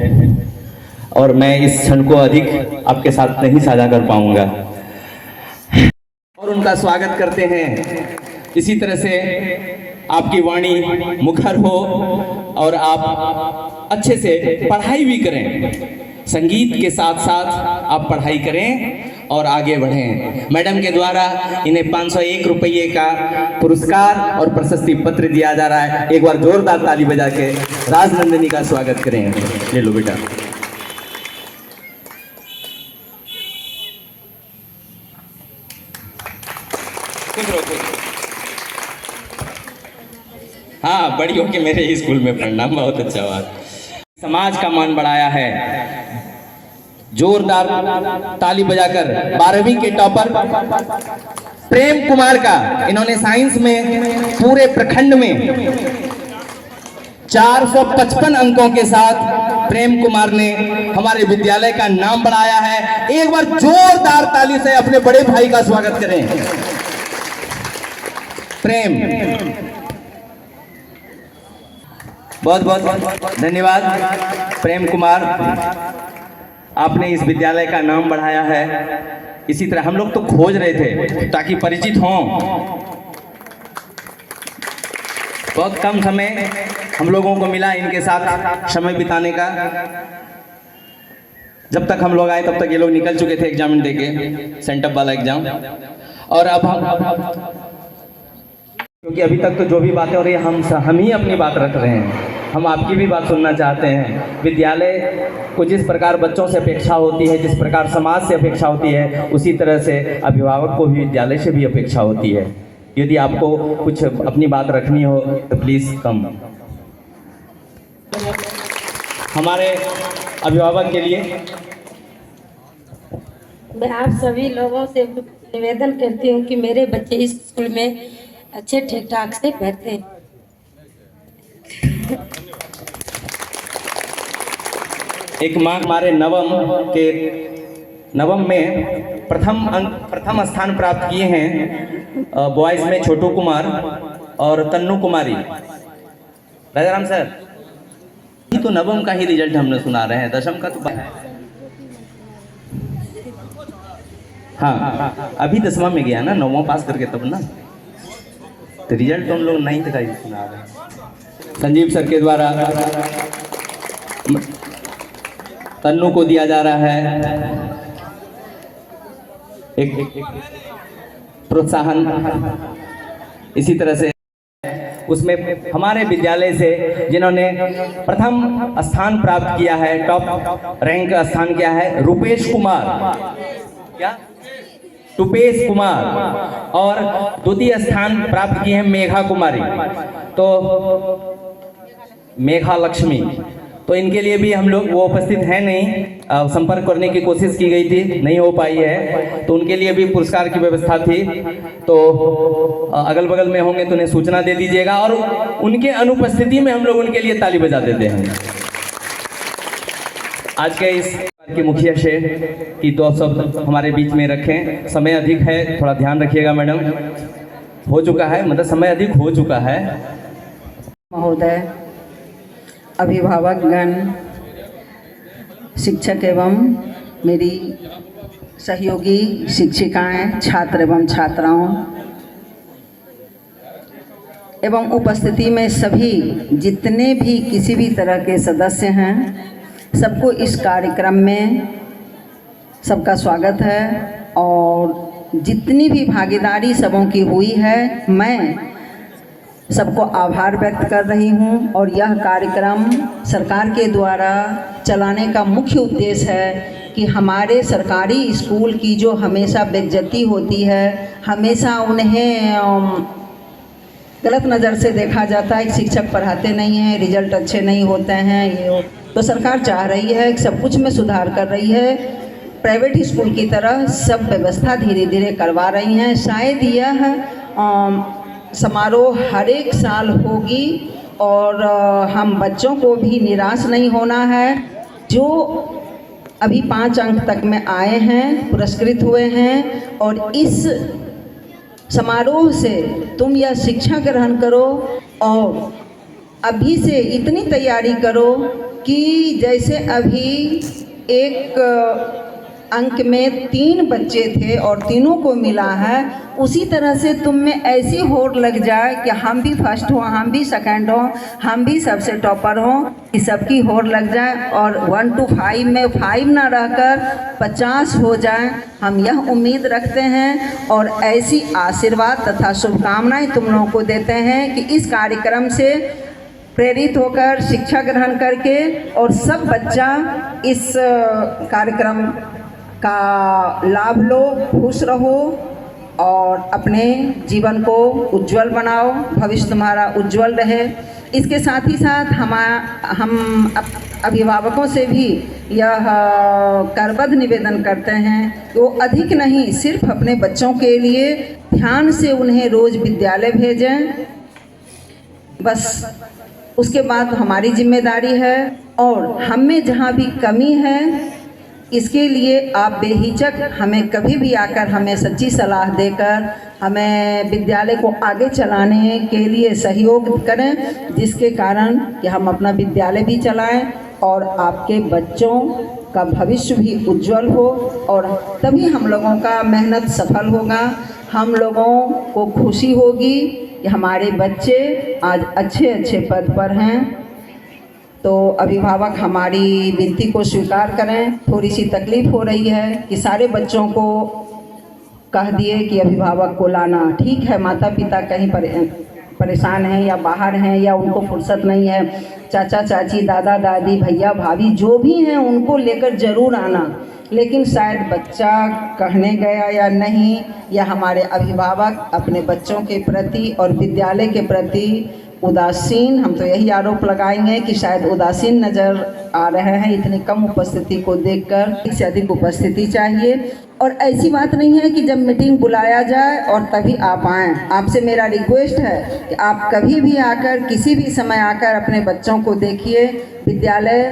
और मैं इस क्षण को अधिक आपके साथ नहीं साझा कर पाऊंगा। और उनका स्वागत करते हैं। इसी तरह से आपकी वाणी मुखर हो और आप अच्छे से पढ़ाई भी करें, संगीत के साथ साथ आप पढ़ाई करें और आगे बढ़ें। मैडम के द्वारा इन्हें 501 रुपये का पुरस्कार और प्रशस्ति पत्र दिया जा रहा है। एक बार जोरदार ताली बजा के राजनंदिनी का स्वागत करें। ले लो बेटा। हाँ, बड़ी होके मेरे स्कूल में पढ़ना, बहुत अच्छा बात। समाज का मान बढ़ाया है। जोरदार ताली बजाकर 12वीं के टॉपर प्रेम कुमार का, इन्होंने साइंस में पूरे प्रखंड में 455 अंकों के साथ प्रेम कुमार ने हमारे विद्यालय का नाम बढ़ाया है। एक बार जोरदार ताली से अपने बड़े भाई का स्वागत करें। प्रेम, बहुत बहुत धन्यवाद प्रेम कुमार, आपने इस विद्यालय का नाम बढ़ाया है। इसी तरह हम लोग तो खोज रहे थे ताकि परिचित हों। बहुत कम समय हम लोगों को मिला इनके साथ समय बिताने का। जब तक हम लोग आए तब तक ये लोग निकल चुके थे एग्जाम देके, सेंटअप वाला एग्जाम। और अब क्योंकि अभी तक तो जो भी बातें हो रही है हम ही अपनी बात रख रहे हैं, हम आपकी भी बात सुनना चाहते हैं। विद्यालय को जिस प्रकार बच्चों से अपेक्षा होती है, जिस प्रकार समाज से अपेक्षा होती है, उसी तरह से अभिभावक को भी विद्यालय से भी अपेक्षा होती है। यदि आपको कुछ अपनी बात रखनी हो तो प्लीज़ कम। हमारे अभिभावक के लिए मैं आप सभी लोगों से निवेदन करती हूँ कि मेरे बच्चे इस स्कूल में अच्छे ठीक ठाक से पढ़ते हैं। एक माँ हमारे नवम में प्रथम स्थान प्राप्त किए हैं बॉयज में छोटू कुमार और तन्नू कुमारी। राजाराम सर, ये तो नवम का ही रिजल्ट हमने सुना रहे हैं, दशम का तो हाँ अभी 10वां में गया ना, 9वां पास करके तब ना, तो रिजल्ट तो हम लोग 9th का ही सुना रहे हैं। संजीव सर के द्वारा तन्नू को दिया जा रहा है एक प्रोत्साहन। इसी तरह से उसमें हमारे विद्यालय से जिन्होंने प्रथम स्थान प्राप्त किया है, टॉप रैंक स्थान किया है, रुपेश कुमार, क्या टुपेश कुमार, और द्वितीय स्थान प्राप्त किए हैं मेघा कुमारी, तो मेघा लक्ष्मी। तो इनके लिए भी हम लोग, वो उपस्थित हैं नहीं, संपर्क करने की कोशिश की गई थी, नहीं हो पाई है, तो उनके लिए भी पुरस्कार की व्यवस्था थी। तो अगल बगल में होंगे तो उन्हें सूचना दे दीजिएगा, और उनके अनुपस्थिति में हम लोग उनके लिए ताली बजा देते हैं। आज के इस के मुखिया से की तो सब हमारे बीच में रखें। समय अधिक है, थोड़ा ध्यान रखिएगा मैडम। हो चुका है, मतलब समय अधिक हो चुका है। महोदय, अभिभावकगण, शिक्षक एवं मेरी सहयोगी शिक्षिकाएं, छात्र एवं छात्राओं एवं उपस्थिति में सभी जितने भी किसी भी तरह के सदस्य हैं, सबको इस कार्यक्रम में सबका स्वागत है। और जितनी भी भागीदारी सबों की हुई है, मैं सबको आभार व्यक्त कर रही हूं। और यह कार्यक्रम सरकार के द्वारा चलाने का मुख्य उद्देश्य है कि हमारे सरकारी स्कूल की जो हमेशा बेइज्जती होती है, हमेशा उन्हें गलत नज़र से देखा जाता है कि शिक्षक पढ़ाते नहीं हैं, रिजल्ट अच्छे नहीं होते हैं, ये तो सरकार चाह रही है कि सब कुछ में सुधार कर रही है। प्राइवेट स्कूल की तरह सब व्यवस्था धीरे धीरे करवा रही हैं। शायद यह समारोह हर एक साल होगी और हम बच्चों को भी निराश नहीं होना है। जो अभी 5 अंक तक में आए हैं, पुरस्कृत हुए हैं, और इस समारोह से तुम यह शिक्षा ग्रहण करो और अभी से इतनी तैयारी करो कि जैसे अभी एक अंक में 3 बच्चे थे और तीनों को मिला है, उसी तरह से तुम में ऐसी होड़ लग जाए कि हम भी फर्स्ट हों, हम भी सेकंड हों, हम भी सबसे टॉपर हों, कि सबकी होड़ लग जाए और 1 to 5 में 5 ना रहकर 50 हो जाए। हम यह उम्मीद रखते हैं और ऐसी आशीर्वाद तथा शुभकामनाएं तुम लोगों को देते हैं कि इस कार्यक्रम से प्रेरित होकर शिक्षा ग्रहण करके और सब बच्चा इस कार्यक्रम का लाभ लो, खुश रहो और अपने जीवन को उज्जवल बनाओ, भविष्य तुम्हारा उज्जवल रहे। इसके साथ ही साथ हम अभिभावकों से भी यह करबद्ध निवेदन करते हैं कि वो अधिक नहीं, सिर्फ अपने बच्चों के लिए ध्यान से उन्हें रोज़ विद्यालय भेजें, बस उसके बाद हमारी जिम्मेदारी है। और हम में जहाँ भी कमी है, इसके लिए आप बेहिचक हमें कभी भी आकर हमें सच्ची सलाह देकर हमें विद्यालय को आगे चलाने के लिए सहयोग करें, जिसके कारण कि हम अपना विद्यालय भी चलाएं और आपके बच्चों का भविष्य भी उज्जवल हो। और तभी हम लोगों का मेहनत सफल होगा, हम लोगों को खुशी होगी कि हमारे बच्चे आज अच्छे अच्छे पद पर हैं। तो अभिभावक हमारी विनती को स्वीकार करें। थोड़ी सी तकलीफ़ हो रही है कि सारे बच्चों को कह दिए कि अभिभावक को लाना। ठीक है, माता पिता कहीं परेशान हैं या बाहर हैं या उनको फुर्सत नहीं है, चाचा चाची, दादा दादी, भैया भाभी जो भी हैं उनको लेकर ज़रूर आना। लेकिन शायद बच्चा कहने गया या नहीं, या हमारे अभिभावक अपने बच्चों के प्रति और विद्यालय के प्रति उदासीन, हम तो यही आरोप लगाएंगे कि शायद उदासीन नज़र आ रहे हैं इतनी कम उपस्थिति को देखकर। इससे अधिक उपस्थिति चाहिए। और ऐसी बात नहीं है कि जब मीटिंग बुलाया जाए और तभी आप आएँ। आपसे मेरा रिक्वेस्ट है कि आप कभी भी आकर, किसी भी समय आकर अपने बच्चों को देखिए, विद्यालय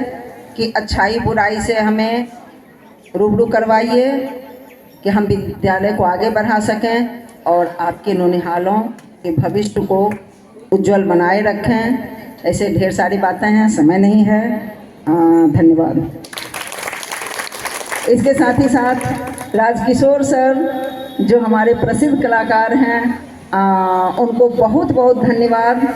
की अच्छाई बुराई से हमें रूबरू करवाइए कि हम विद्यालय को आगे बढ़ा सकें और आपके नौनिहालों के भविष्य को उज्जवल बनाए रखें। ऐसे ढेर सारी बातें हैं, समय नहीं है। धन्यवाद। इसके साथ ही साथ राजकिशोर सर जो हमारे प्रसिद्ध कलाकार हैं, उनको बहुत बहुत धन्यवाद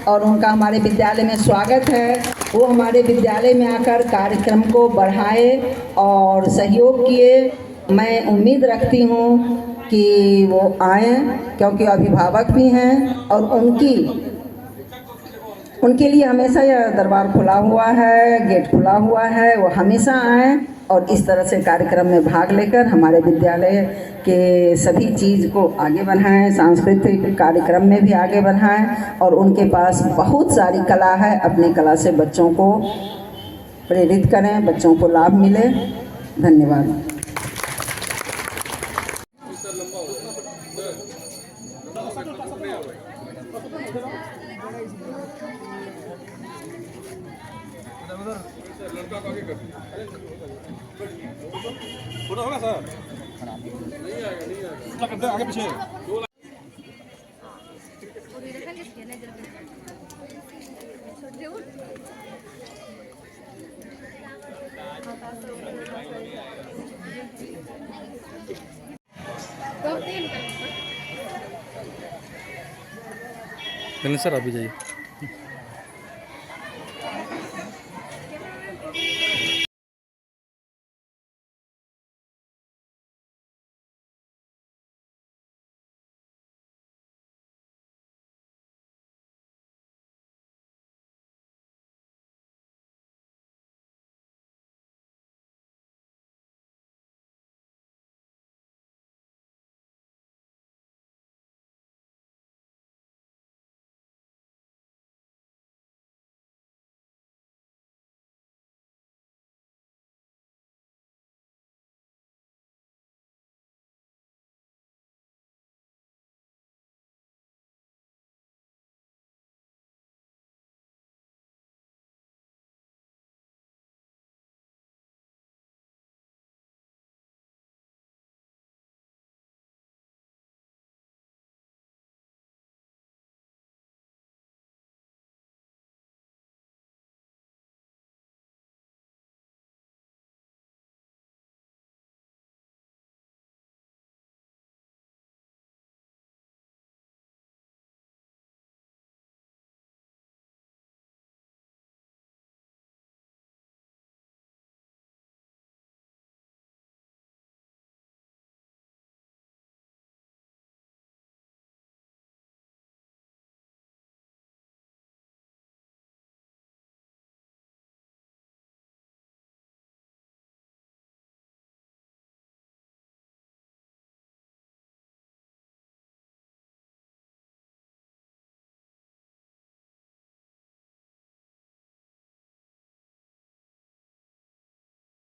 और उनका हमारे विद्यालय में स्वागत है। वो हमारे विद्यालय में आकर कार्यक्रम को बढ़ाए और सहयोग किए। मैं उम्मीद रखती हूँ कि वो आएँ, क्योंकि अभिभावक भी हैं और उनके लिए हमेशा यह दरबार खुला हुआ है, गेट खुला हुआ है। वो हमेशा आएँ और इस तरह से कार्यक्रम में भाग लेकर हमारे विद्यालय के सभी चीज़ को आगे बढ़ाएं, सांस्कृतिक कार्यक्रम में भी आगे बढ़ाएं। और उनके पास बहुत सारी कला है, अपनी कला से बच्चों को प्रेरित करें, बच्चों को लाभ मिले। धन्यवाद। होगा सर, नहीं आएगा, आगे पीछे चलिए सर, आप भी जाइए।